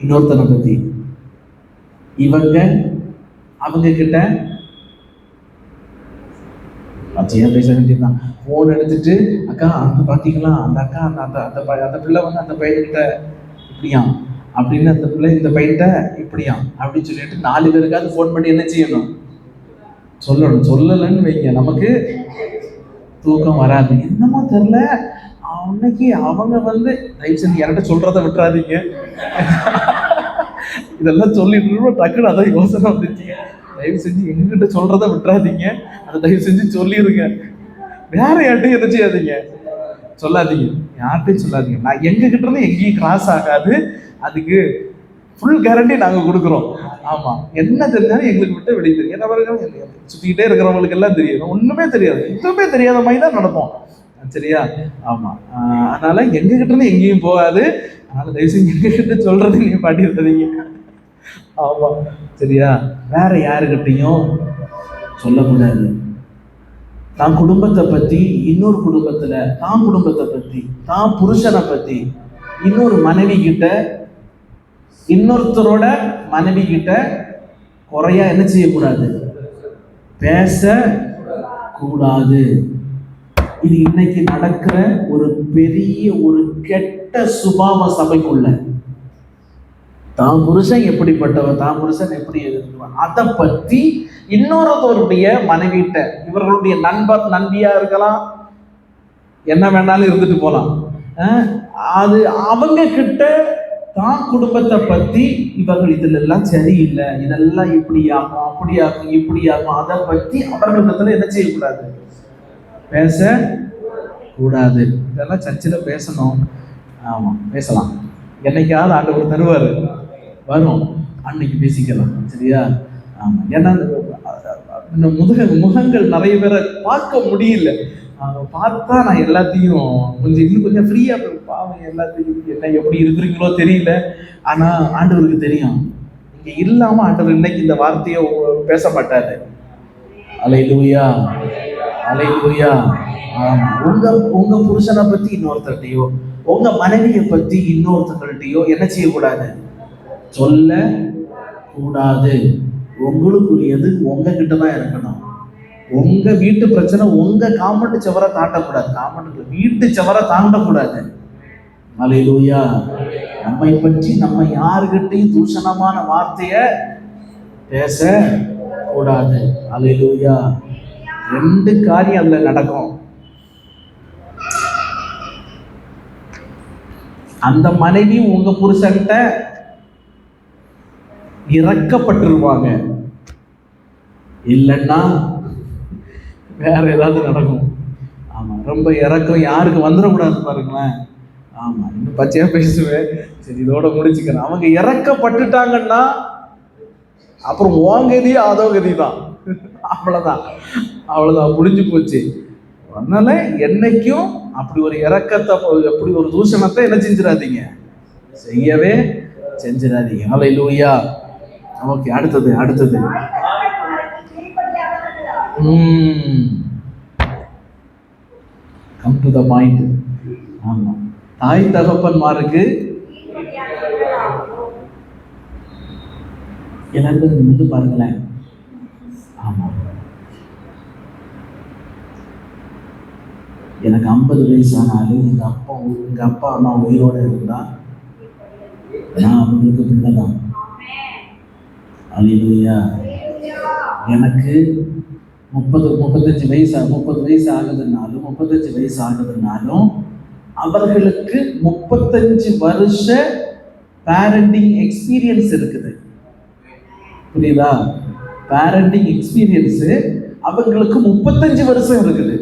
இன்னொருத்தனை பத்தி. அவங்க கிட்ட பச்சையா பேச வேண்டியதுதான். போன் எடுத்துட்டு, அக்கா அந்த பாத்தீங்களா, அந்த அக்கா அந்த பிள்ளை வந்து அந்த பையன்கிட்ட இப்படியா அப்படின்னு, அந்த பிள்ளை இந்த பையன்கிட்ட இப்படியா அப்படின்னு சொல்லிட்டு 4 பேருக்காவது ஃபோன் பண்ணி என்ன செய்யணும், சொல்லணும். சொல்லலன்னு வைங்க, நமக்கு தூக்கம் வராது. என்னமோ தெரியல, அன்னைக்கு அவங்க வந்து தயவு செஞ்சு யார்கிட்ட சொல்றதை விட்டுறாதீங்க. இதெல்லாம் சொல்லிட்டு டக்குன்னு அதான் யோசனை வந்துச்சு. தயவு செஞ்சு எங்ககிட்ட சொல்றதை விட்டுறாதீங்க, அதை தயவு செஞ்சு சொல்லிடுங்க. வேற யார்ட்டையும் என்ன செய்யாதீங்க, சொல்லாதீங்க, யார்கிட்டையும் சொல்லாதீங்க. நான் எங்க கிட்ட இருந்து எங்கேயும் கிராஸ் ஆகாது. அதுக்கு ஃபுல் கேரண்டி நாங்க கொடுக்குறோம். ஆமா, என்ன தெரிஞ்சாலும் எங்களுக்கு விட்டு வெளியே தெரியும். என்ன பாருங்க, சுத்திக்கிட்டே இருக்கிறவங்களுக்கு எல்லாம் தெரியும், ஒண்ணுமே தெரியாது, எதுவுமே தெரியாத மாதிரி தான் நடப்போம். சரியா? ஆமா. அதனால எங்க கிட்ட இருந்து எங்கேயும் போகாது. அதனால தயவுசெய்து எங்க கிட்ட சொல்றது நீங்க பாட்டிருந்தீங்க. ஆமா, சரியா? வேற யாருக்கிட்டையும் சொல்லக்கூடாது. தான் குடும்பத்தை பத்தி இன்னொரு குடும்பத்துல, தான் குடும்பத்தை பத்தி, தான் புருஷனை பத்தி இன்னொரு மனைவி கிட்ட, இன்னொருத்தரோட மனைவி கிட்ட குறையா என்ன செய்யக்கூடாது? பேச கூடாது. இது இன்னைக்கு நடக்கிற ஒரு பெரிய ஒரு கெட்ட சுபாவ சபைக்குள்ள. தான் புருஷன் எப்படிப்பட்டவர், தான் புருஷன் எப்படி இருக்கிறார், அதை பத்தி இன்னொருத்தருடைய மனைவிட்ட, இவர்களுடைய நண்பர் நண்பியா இருக்கலாம், என்ன வேணாலும் இருந்துட்டு போலாம், அது அவங்க கிட்ட தான் குடும்பத்தை பத்தி இவர்கள் இதுல எல்லாம் சரியில்லை, இதெல்லாம் இப்படி ஆகும், அப்படி ஆகும், இப்படி ஆகும், அதை பத்தி அவர்களிடத்துல என்ன செய்யக்கூடாது? பேச கூடாது. இதெல்லாம் சர்ச்சில் பேசணும். ஆமா, பேசலாம். என்னைக்காவது ஆண்டவர் தருவாரு, வரும், அன்னைக்கு பேசிக்கலாம். சரியா? ஆமா. ஏன்னா முகங்கள் நிறைய பேரை பார்க்க முடியல. பார்த்தா நான் எல்லாத்தையும் இன்னும் கொஞ்சம் ஃப்ரீயா பாவம், எல்லாத்தையும் என்ன எப்படி இருக்கிறீங்களோ தெரியல. ஆனா ஆண்டவருக்கு தெரியும். இங்க இல்லாம ஆண்டவர் இன்னைக்கு இந்த வார்த்தையை பேச மாட்டாரு. அல்லேலூயா, அல்லேலூயா. ஆமா, உங்க புருஷனை பத்தி இன்னொருத்தர்கிட்டயோ, உங்க மனைவியை பத்தி இன்னொருத்தர்கள்ட்டையோ என்ன செய்யக்கூடாது? சொல்ல கூடாது. உங்களுக்குரியது உங்ககிட்ட தான் இருக்கணும். உங்க வீட்டு பிரச்சனை உங்க காம்பவுண்ட் சுவரை தாண்டக்கூடாது. காம்பவுண்ட் வீட்டு சுவரை தாண்டக்கூடாது. அல்லேலூயா. நம்மை பற்றி நம்ம யாருகிட்டையும் தூஷணமான வார்த்தைய பேச கூடாது. அல்லேலூயா. 2 காரியம் அதுல நடக்கும். அந்த மனைவி உங்க புருஷன்கிட்ட இறக்கப்பட்டிருவாங்க, இல்லைன்னா வேற ஏதாவது நடக்கும். ஆமா, ரொம்ப இறக்கம் யாருக்கு வந்துடக்கூடாது பாருங்களேன். ஆமா, இன்னும் பச்சையா பேசுவேன். சரி, இதோட முடிச்சுக்கிறேன். அவங்க இறக்கப்பட்டுட்டாங்கன்னா அப்புறம் ஓங்கதியே அதோ கதி தான். அவ்வளவுதான், முடிஞ்சு போச்சு. அதனால என்னைக்கும் அப்படி ஒரு இறக்கத்தை, அப்படி ஒரு தூஷணத்தை என்ன செஞ்சிடாதீங்க, செய்யவே செஞ்சிடாதீங்க. அல்லேலூயா. ஓகே, அடுத்தது கம் டு த பாயிண்ட். ஆமா, தாய் தகப்பன்மாருக்கு எல்லாருக்கும் வந்து பாருங்களேன். ஆமா, எனக்கு 50 வயசு ஆனாலும் எங்க அப்பா அம்மா உயிரோட இருந்தா நான் அவங்களுக்கு பிள்ளைதான். அல்லேலூயா. எனக்கு 35 வயசு ஆகுதுனாலும் அவர்களுக்கு 35 வருஷ பேரண்டிங் எக்ஸ்பீரியன்ஸ் இருக்குது. புரியுதா? பேரண்டிங் எக்ஸ்பீரியன்ஸ் அவங்களுக்கு 35 வருஷம் இருக்குது.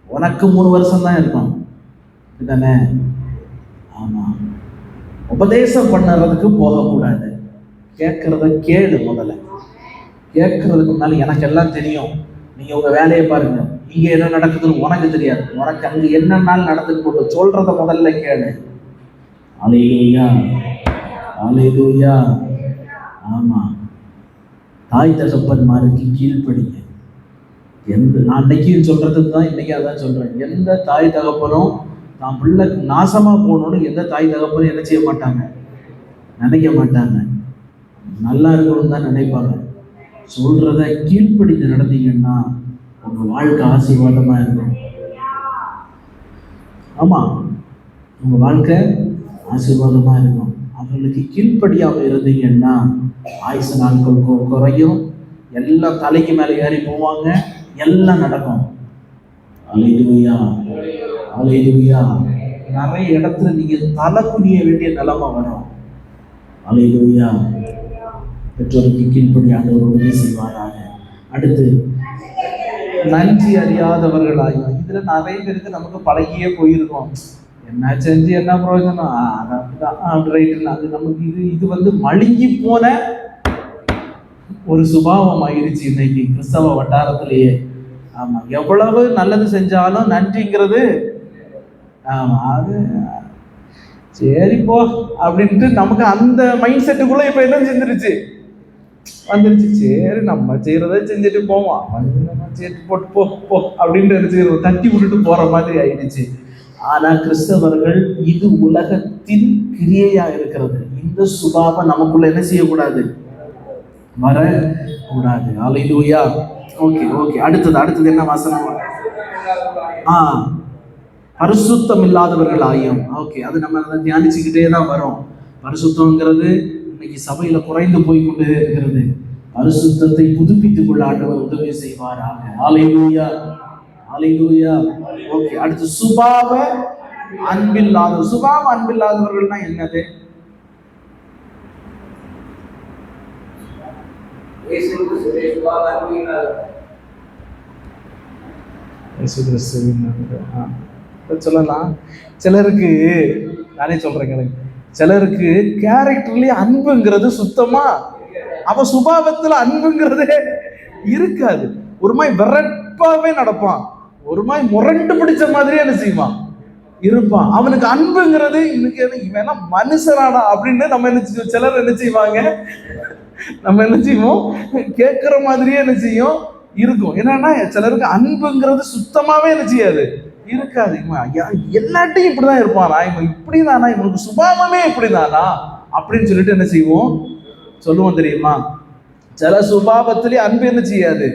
உனக்கு 3 வருஷம் தான் இருக்கும். இதுதானே? ஆமா, உபதேசம் பண்ணுறதுக்கு போகக்கூடாது. கேட்கறத கேளு. முதல்ல கேட்கறதுக்கு முன்னால எனக்கு எல்லாம் தெரியும், நீங்க உங்க வேலையை பாருங்க, இங்க என்ன நடக்குதுன்னு உனக்கு தெரியாது, உனக்கு அங்க என்னன்னாலும் நடந்துட்டு போட்டு சொல்றத முதல்ல கேளு. அல்லேலூயா, அல்லேலூயா. ஆமா, தாய் தகப்பன்மாருக்கு கீழ்ப்படிங்க. நான் அன்னைக்கும் சொல்றதுக்கு தான் இன்னைக்கு அதான் சொல்றேன். எந்த தாய் தகப்பனும் தான் பிள்ளை நாசமா போகணும்னு எந்த தாய் தகப்பனும் என்ன செய்ய மாட்டாங்க, நினைக்க மாட்டாங்க. நல்லா இருக்கணும்னு தான் நினைப்பாங்க. சொல்றத கீழ்ப்படிந்து நடந்தீங்கன்னா உங்க வாழ்க்கை ஆசீர்வாதமா இருக்கும். ஆமா, உங்க வாழ்க்கை ஆசீர்வாதமா இருக்கும். அவங்களுக்கு கீழ்ப்படியாம இருந்தீங்கன்னா ஆயுசு நாட்கள் குறையும், எல்லாம் தலைக்கு மேல ஏறி போவாங்க, எல்லாம் நடக்கும். அல்லேலூயா, அல்லேலூயா. நிறைய இடத்துல நீங்க தலை குனிய வேண்டிய நிலைமை வரும். அல்லேலூயா. பெற்றோருக்கு கீழ்ப்படி ஆண்டவர் உதவி செய்வாராக. அடுத்து, நன்றி அறியாதவர்களாகும். இதுல நிறைய பேருக்கு நமக்கு பழகியே போயிருக்கோம். என்ன செஞ்சு என்ன பிரயோஜனம், ரைட்டு. அது நமக்கு இது வந்து மழுங்கி போன ஒரு சுபாவம் ஆயிடுச்சு இன்னைக்கு கிறிஸ்தவ வட்டாரத்திலேயே. ஆமா, எவ்வளவு நல்லது செஞ்சாலும் நன்றிங்கிறது, ஆமா, அது சரி போ அப்படின்ட்டு நமக்கு அந்த மைண்ட் செட்டுக்குள்ள இப்ப என்ன செஞ்சிருச்சு, வந்துருச்சு. சரி நம்ம செய்யறத செஞ்சுட்டு போவோம், சரி போட்டு போ போ அப்படின்ட்டு தட்டி விட்டுட்டு போற மாதிரி ஆயிடுச்சு. ஆனா கிறிஸ்தவர்கள் இது உலகத்தின் கிரியையா இருக்கிறது. இந்த சுபாவம் நமக்குள்ள என்ன செய்யக்கூடாது, வரக்கூடாது. அல்லேலூயா. Okay okay. அடுத்தது என்ன வசனம்? பரிசுத்தம் இல்லாதவர்கள் ஆயும். ஓகே, அது நம்ம தியானிச்சுக்கிட்டே தான் வரோம். பரிசுத்தம்ங்கிறது இன்னைக்கு சபையில குறைந்து போய் கொண்டே இருக்கிறது. பரிசுத்தத்தை புதுப்பித்துக் கொள்ள ஆண்டவர் உதவி செய்வாராக. அல்லேலூயா அல்லேலூயா. ஓகே, அடுத்து சுபாவ அன்பில்லாதவர்கள்னா என்னது? சொல்லலாம். சிலருக்கு நானே சொல்றேன், சிலருக்கு கேரக்டர்லயே அன்புங்கிறது சுத்தமா, அவ சுபாவத்துல அன்புங்கிறதே இருக்காது. ஒரு மாதிரி விரட்பாவே நடப்பான், ஒரு மாதிரி முரண்டு பிடிச்ச மாதிரியே என்ன செய்வான், இருப்பான். அவனுக்கு அன்புங்கிறது இன்னைக்கு இவன் மனுஷனாடா அப்படின்னு நம்ம என்ன சிலர் என்ன செய்வாங்க, நம்ம என்ன செய்வோம், கேட்கிற மாதிரியே என்ன செய்யும் இருக்கும். என்னன்னா சிலருக்கு அன்புங்கிறது சுத்தமாவே என்ன செய்யாது, இருக்காது. எல்லாட்டையும் இப்படிதான் இருப்பானா, இவன் இப்படிதானா, இவனுக்கு சுபாவமே இப்படிதானா அப்படின்னு சொல்லிட்டு என்ன செய்வோம், சொல்லுவோம் தெரியுமா? சில சுபாவத்திலே அன்பு என்ன செய்யாது,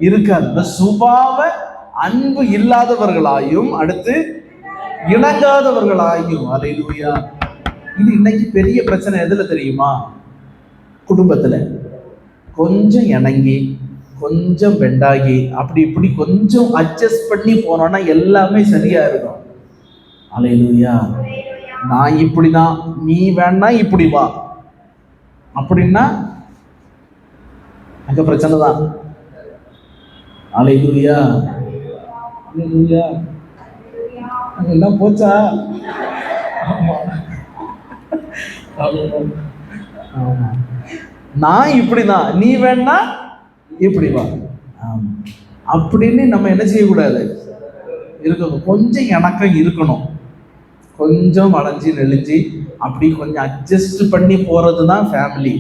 இருக்காது. இந்த சுபாவ அன்பு இல்லாதவர்களாயும் அடுத்து இணங்காதவர்களாயும். அல்லேலூயா. இது இன்னைக்கு பெரிய பிரச்சனை எதுல தெரியுமா? குடும்பத்துல கொஞ்சம் இணங்கி கொஞ்சம் பெண்டாகி அப்படி இப்படி கொஞ்சம் அட்ஜஸ்ட் பண்ணி போனோம்னா எல்லாமே சரியா இருக்கும். அல்லேலூயா. நான் இப்படிதான், நீ வேணா இப்படி வா அப்படின்னா அங்க பிரச்சனை தான். அல்லேலூயா அல்லேலூயா. எல்லாம் போச்சா? ஆமா, நான் இப்படிதான், நீ வேணா இப்படி வா அப்படின்னு நம்ம என்ன செய்யக்கூடாது, இருக்கணும். கொஞ்சம் இணக்கம் இருக்கணும், கொஞ்சம் வளைஞ்சி நெளிஞ்சி அப்படி கொஞ்சம் அட்ஜஸ்ட் பண்ணி போறது தான் ஃபேமிலி.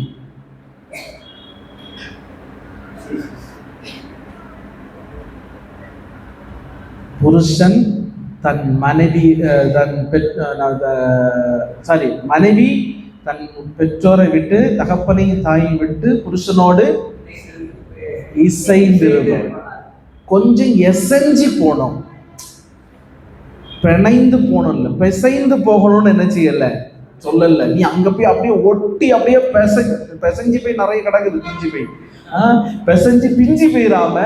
புருஷன் தன் மனைவி மனைவி தன் பெற்றோரை விட்டு தகப்பனையும் தாயை விட்டு புருஷனோடு இசைந்திருந்தோம். கொஞ்சம் எசைஞ்சு போனோம், பிணைந்து போனோம், இல்ல பிசைந்து போகணும்னு என்ன செய்யல, சொல்லல. நீ அங்க போய் அப்படியே ஒட்டி அப்படியே பிசைஞ்சு போய் நிறைய கிடக்குது, பிஞ்சு போய் பிசைஞ்சு பிஞ்சு போயிடாம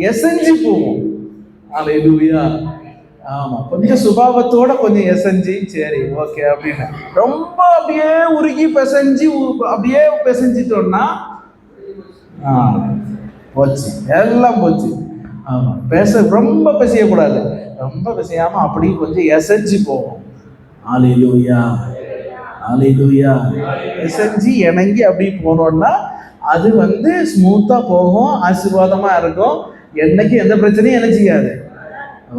எசைஞ்சு போவோம். அல்லேலூயா. ஆமா, கொஞ்சம் சுபாவத்தோட கொஞ்சம் எசைஞ்சு சரி ஓகே அப்படின்னு ரொம்ப அப்படியே உருகி பிசைஞ்சு அப்படியே பிசைஞ்சிட்டோம்னா போச்சு, எல்லாம் போச்சு. ஆமா, ரொம்ப பிசையக்கூடாது, ரொம்ப பிசையாம அப்படி கொஞ்சம் எசைஞ்சு போவோம். அல்லேலூயா அல்லேலூயா. எசைஞ்சு இணங்கி அப்படி போனோம்னா அது வந்து ஸ்மூத்தா போகும், ஆசீர்வாதமா இருக்கும். என்னைக்கு எந்த பிரச்சனையும் என்ன செய்யாது,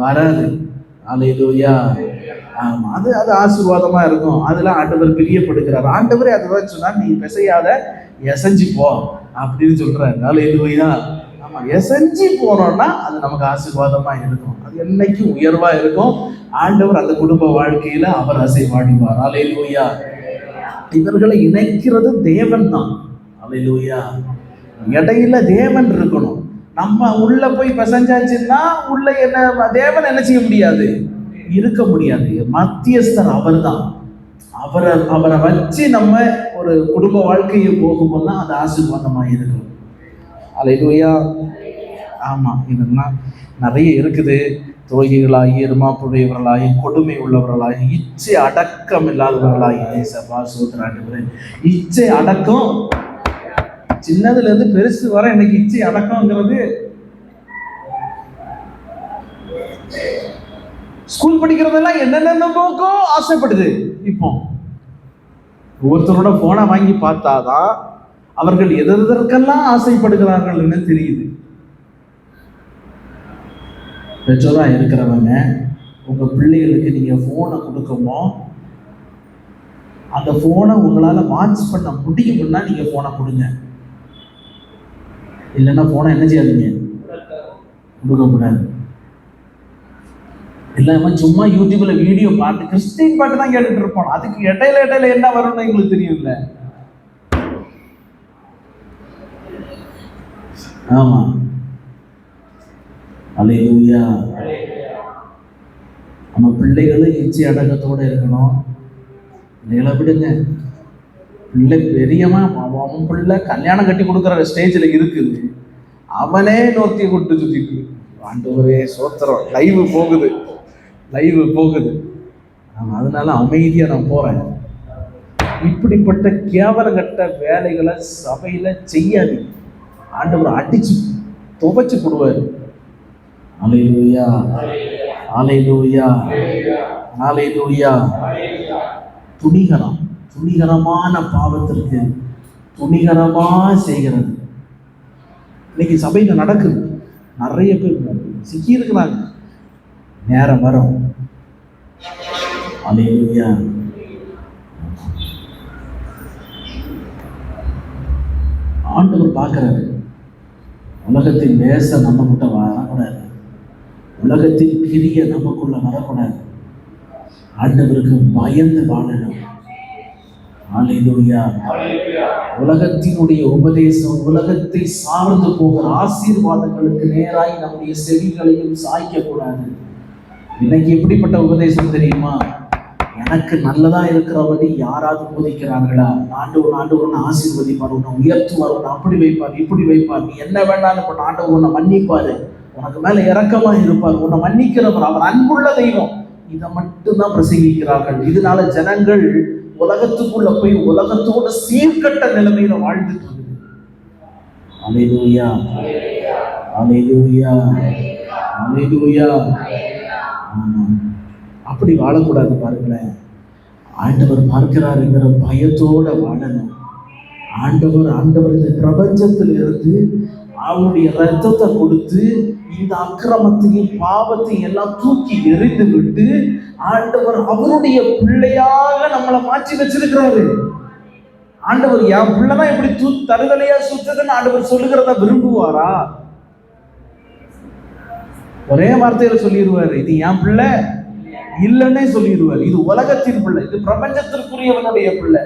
வராது. அல்லேலூயா. ஆமா, அது ஆசீர்வாதமா இருக்கும். அதெல்லாம் ஆண்டவர் பிரியப்படுகிறார். ஆண்டவரே அதுதான் சொன்னா, நீ பிசையாத எசைஞ்சு போ அப்படின்னு சொல்றாரு. அல்லேலூயா. ஆமா, எசைஞ்சு போனோம்னா அது நமக்கு ஆசீர்வாதமா இருக்கும், அது என்னைக்கும் உயர்வா இருக்கும். ஆண்டவர் அந்த குடும்ப வாழ்க்கையில அவர் அசைவாடிவார். அல்லேலூயா. இவர்களை இணைக்கிறது தேவன் தான். அல்லேலூயா. இடையில தேவன் இருக்கணும். நம்ம உள்ள போய் பிசைஞ்சாச்சுன்னா உள்ள என்ன தேவன் என்ன செய்ய முடியாது, இருக்க முடியாது. மத்தியஸ்தர் அவர் தான். அவரை வச்சு நம்ம ஒரு குடும்ப வாழ்க்கையை போகும்போது அது ஆசீர்வாதமா இருக்கும். அல்லேலூயா. ஆமா, இதெல்லாம் நிறைய இருக்குது. துரோகிகளாகி, இருமாப்புடையவர்களாகி, கொடுமை உள்ளவர்களாகி, இச்சை அடக்கம் இல்லாதவர்களாகி, இச்சை அடக்கம் சின்னதுல இருந்து பெருசு வர எனக்கு இச்சை அடக்கம்ங்கிறது. ஸ்கூல் படிக்கிறதெல்லாம் என்னென்ன போக்கோ ஆசைப்படுது. இப்போ ஒவ்வொருத்தரோட போனை வாங்கி பார்த்தாதான் அவர்கள் எதற்கெல்லாம் ஆசைப்படுகிறார்கள்னு தெரியுது. பெற்றோரா இருக்கிறவங்க உங்க பிள்ளைகளுக்கு நீங்க போனை கொடுக்கமோ, அந்த போனை உங்களால வாட்ச் பண்ண முடியும்னா நீங்க போனை கொடுங்க. இல்லைன்னா போனை என்ன செய்யாதீங்க, கொடுக்க கூடாது. இல்லாம சும்மா யூடியூப்ல வீடியோ பார்த்து கிறிஸ்டின் பாட்டு தான் கேட்டுட்டு இருப்போம். அதுக்கு இடையில என்ன வரும்னு எங்களுக்கு தெரியும்ல. ஆமா, அல்லேலூயா. நம்ம பிள்ளைகளும் இச்சை அடக்கத்தோட இருக்கணும். பிள்ளைகளை விடுங்க. பிள்ளை பெரியமா அவன் பிள்ளை கல்யாணம் கட்டி கொடுக்குற ஸ்டேஜில் இருக்குது, அவனே நோர்த்தியை கொண்டு சுத்திட்டு ஆண்டவரே சோத்திரம். லைவ் போகுது. அதனால அமைதியா நான் போறேன். இப்படிப்பட்ட கேவலங்கட்ட வேலைகளை சபையில செய்யாது. ஆண்டவர் அடிச்சு துவைச்சு போடுவாரு. அல்லேலூயா, அல்லேலூயா, அல்லேலூயா. துணிகரமான பாவத்திற்கு துணிகரமா செய்கிறது இன்னைக்கு சபையில நடக்குது. நிறைய பேர் சிக்கி இருக்கிறாங்க. நேரம் வரும். அல்லேலூயா. ஆண்டவர் பார்க்கிறாரு. உலகத்தின் வேச நம்ம கிட்ட வரக்கூடாது. உலகத்தின் கிரிய நமக்குள்ள வரக்கூடாது. ஆண்டவருக்கு பயந்து வாழணும். அல்லேலூயா. உலகத்தினுடைய உபதேசம், உலகத்தை சார்ந்து போகிற ஆசீர்வாதங்களுக்கு நேராய் நம்முடைய செவிகளையும் சாய்க்க கூடாது. இன்னைக்கு எப்படிப்பட்ட உபதேசம் தெரியுமா? எனக்கு நல்லதா இருக்கிறபடி யாராவது போதிக்கிறார்களா? ஆண்டவர் ஆசீர்வதிப்பார், உன்னை உயர்த்துவார், உன்னை அப்படி வைப்பார், இப்படி வைப்பார், நீ என்ன வேண்டாலும் பண்ண, ஆண்டவர் உன்னை மன்னிப்பாரு, உனக்கு மேல இரக்கமா இருப்பார், உன்னை மன்னிக்கிறவர், அவர் அன்புள்ள தெய்வம். இதை மட்டும்தான் பிரசங்கிக்கிறார்கள். இதனால ஜனங்கள் உலகத்துக்குள்ள போய் உலகத்தோட சீர்கட்ட நிலைமையில வாழ்ந்துட்டு இருக்குது. அல்லேலூயா, அல்லேலூயா, அல்லேலூயா. அப்படி வாழக்கூடாது. பாருங்களேன், ஆண்டவர் பார்க்கிறாருங்கிற பயத்தோட வாழணும். ஆண்டவர் இந்த பிரபஞ்சத்தில் இருந்து அவருடைய ரத்தத்தை கொடுத்து இந்த அக்கிரமத்தையும் பாவத்தையும் எல்லாம் தூக்கி எறிந்து விட்டு ஆண்டவர் அவருடைய பிள்ளையாக நம்மளை மாற்றி வச்சிருக்கிறாரு. ஆண்டவர் என் பிள்ளைதான் இப்படி தருதலையா சுத்ததுன்னு ஆண்டவர் சொல்லுகிறத விரும்புவாரா? ஒரே வார்த்தையில சொல்லிடுவாரு, இது என் பிள்ளை இல்லைன்னே சொல்லிடுவார். இது உலகத்தின் பிள்ளை, இது பிரபஞ்சத்திற்குரியவனுடைய பிள்ளை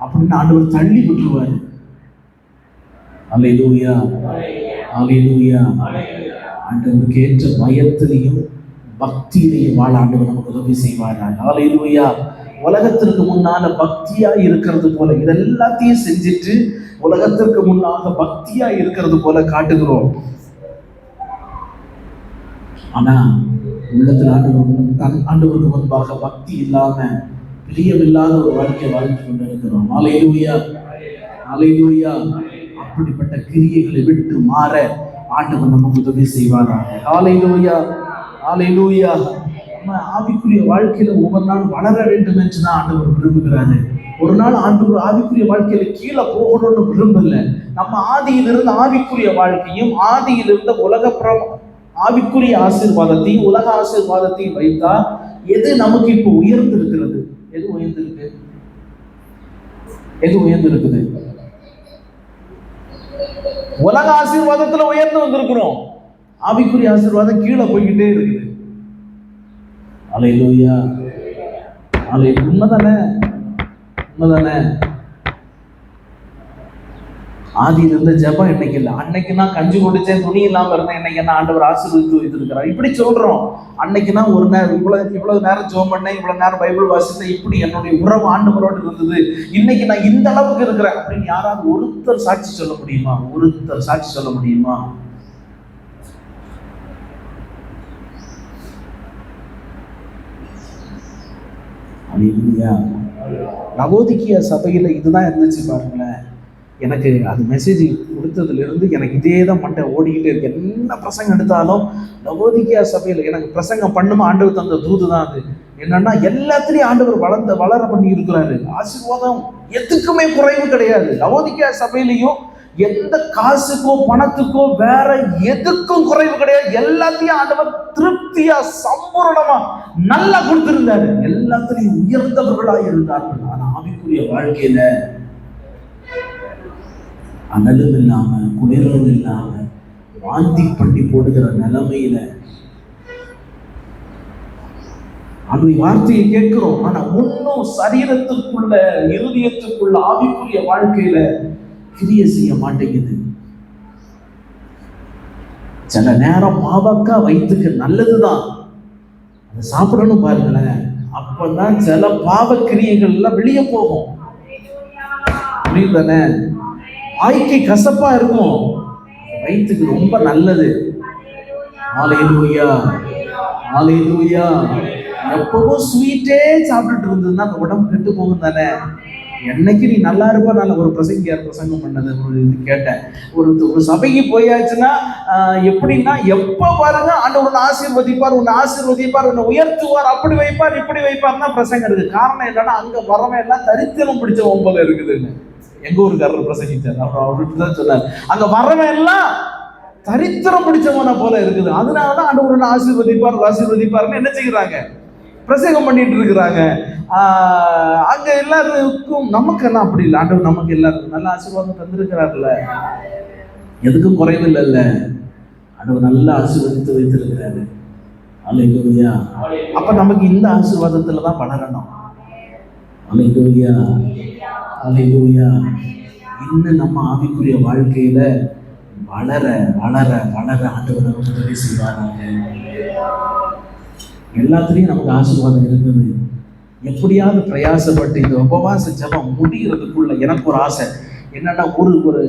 அப்படின்னு ஆண்டவர் தள்ளி விட்டுருவாரு. அல்லேலூயா, அல்லேலூயா. ஆண்டவருக்கு ஏற்ற பயத்திலையும் பக்தியிலையும் வாழ ஆண்டவர் நமக்கு உதவி செய்வாராங்க. அல்லேலூயா. உலகத்திற்கு முன்னால பக்தியா இருக்கிறது போல இதெல்லாத்தையும் செஞ்சுட்டு உலகத்திற்கு முன்னாக பக்தியா இருக்கிறது போல காட்டுகிறோம். ஆனா உள்ளத்தில் ஆண்டவருக்கு முன்பாக பக்தி இல்லாம பிரியமில்லாத ஒரு வாழ்க்கை வாழ்ந்து கொண்டிருக்கிறோம். அல்லேலூயா, அல்லேலூயா. அப்படிப்பட்ட கிரியைகளை விட்டு மாற ஆண்டவர் நமக்கு உதவி செய்வாராக. அல்லேலூயா, அல்லேலூயா. நம்ம ஆவிக்குரிய வாழ்க்கையில ஒவ்வொரு நாள் வளர வேண்டும் என்று தான் ஆண்டவர் விரும்புகிறாரு. ஒரு நாள் ஆண்டவர் ஆவிக்குரிய வாழ்க்கையில கீழே போகணும்னு விரும்பல. நம்ம ஆதியிலிருந்து ஆவிக்குரிய வாழ்க்கையும் ஆதியிலிருந்த ஆவிக்குரிய ஆசீர்வாதத்தையும் உலக ஆசீர்வாதத்தையும் வைத்தா எது நமக்கு இப்போ உயர்ந்து இருக்கிறது? எது உயர்ந்திருக்குது? உலக ஆசீர்வாதத்துல உயர்ந்து வந்திருக்கிறோம். ஆவிக்குரிய ஆசீர்வாதம் கீழே போய்கிட்டே இருக்குது. அல்லேலூயா, அல்லேலூயா. உண்மைதானே? ஆதியில இருந்த ஜெபம் இன்னைக்கு இல்லை. அன்னைக்கு நான் கஞ்சி குடிச்சேன், துணி இல்லாம இருந்தேன், இன்னைக்கு என்ன ஆண்டவர் ஆசீர்வதித்து வைத்திருக்கிறார். இப்படி சொல்றோம். அன்னைக்கு நான் ஒரு நேரம் இவ்வளவு நேரம் ஜெபம் பண்ணேன், இவ்வளவு நேரம் பைபிள் வாசித்தேன், இப்படி என்னுடைய உறவு ஆண்டவரோடு இருந்தது, இன்னைக்கு நான் இந்த அளவுக்கு இருக்கிறேன் அப்படின்னு யாராவது ஒருத்தர் சாட்சி சொல்ல முடியுமா? ஒருத்தர் சாட்சி சொல்ல முடியுமா? லவோதிக்கியா சபையில இதுதான் இருந்துச்சு. பாருங்களேன், எனக்கு அது மெசேஜ் கொடுத்ததுல இருந்து எனக்கு இதே தான் மண்டை ஓடிக்கிட்டே இருக்கு. என்ன பிரசங்கம் எடுத்தாலும் லவோதிக்கியா சபையில எனக்கு பிரசங்கம் பண்ணுமா ஆண்டவர் தந்த தூது தான் அது. என்னன்னா எல்லாத்திலையும் ஆண்டவர் வளர பண்ணி இருக்கிறாரு. ஆசீர்வாதம் எதுக்குமே குறைவு கிடையாது. லவோதிக்கேயா சபையிலையும் எந்த காசுக்கோ பணத்துக்கோ வேற எதுக்கும் குறைவு கிடையாது. எல்லாத்தையும் ஆண்டவர் திருப்தியா சம்பூரணமா நல்லா கொடுத்திருந்தாரு. எல்லாத்திலையும் உயர்ந்தவர்களாக இருந்தார்கள். ஆனா ஆவிக்குரிய வாழ்க்கையில அனலும் இல்லாம குளிரும் இல்லாம வாந்தி பண்ணி போடுகிற நிலைமையில அப்படி வார்த்தையை கேட்கிறோம். ஆனா ஒன்னும் சரீரத்துக்குள்ள இருதயத்துக்குள்ள ஆவிக்குரிய வாழ்க்கையில கிரிய செய்ய மாட்டேங்குது. சில நேரம் பாவக்கா வயிற்றுக்கு நல்லதுதான், அதை சாப்பிடணும் பாருங்களேன். அப்பதான் சில பாவ கிரியைகள் எல்லாம் வெளியே போகும். புரியுதானே? வாய்க்கு கசப்பா இருக்கும், வயிற்றுக்கு ரொம்ப நல்லது. ஹல்லேலூயா, ஹல்லேலூயா. எப்பவும் ஸ்வீட்டே சாப்பிட்டுட்டு இருந்ததுன்னா அந்த உடம்பு கெட்டு போகும் தானே. என்னைக்கு நீ நல்லா இருப்ப. நான் ஒரு பிரசங்கம் பண்ணது ஒரு இது கேட்டேன். ஒரு சபைக்கு போயாச்சுன்னா எப்படின்னா எப்ப பாருங்க ஆண்டவர் உன்னை ஆசீர்வதிப்பார், உன்னை உயர்த்துவார், அப்படி வைப்பார் இப்படி வைப்பார் தான் பிரசங்கம் இருக்கு. காரணம் என்னன்னா அங்க வரவன் எல்லாம் தரித்திரம் பிடிச்ச போல இருக்குதுன்னு எங்க ஊருக்காரர் பிரசங்கிச்சார். அவர்கிட்ட தான் சொன்னார், அங்க வரவன் எல்லாம் தரித்திரம் பிடிச்சவன போல இருக்குது. அதனாலதான் ஆண்டவர் உன்னை ஆசீர்வதிப்பார்னு என்ன செய்யறாங்க, பிரசங்கம் பண்ணிட்டு இருக்கிறாங்க. அங்க எல்லாருக்கும் நமக்கெல்லாம் அப்படி இல்லை. ஆண்டவர் நமக்கு எல்லாருக்கும் நல்ல ஆசீர்வாதம் தந்திருக்கிறார்ல, எதுக்கும் குறைவு இல்லைல்ல. ஆண்டவர் நல்லா ஆசீர்வதித்து வைத்திருக்கிறாரு. அல்லேலூயா. அப்ப நமக்கு இந்த ஆசீர்வாதத்துல தான் வளரணும். அல்லேலூயா, அல்லேலூயா. இன்னும் நம்ம ஆவிக்குரிய வாழ்க்கையில வளர வளர வளர ஆண்டவர் நமக்கு உதவி செய்வாராங்க. எல்லாத்துலேயும் நமக்கு ஆசீர்வாதம் இருக்குது. எப்படியாவது பிரயாசப்பட்டு இந்த உபவாச ஜபம் முடிகிறதுக்குள்ள எனக்கு ஒரு ஆசை என்னன்னா, ஒரு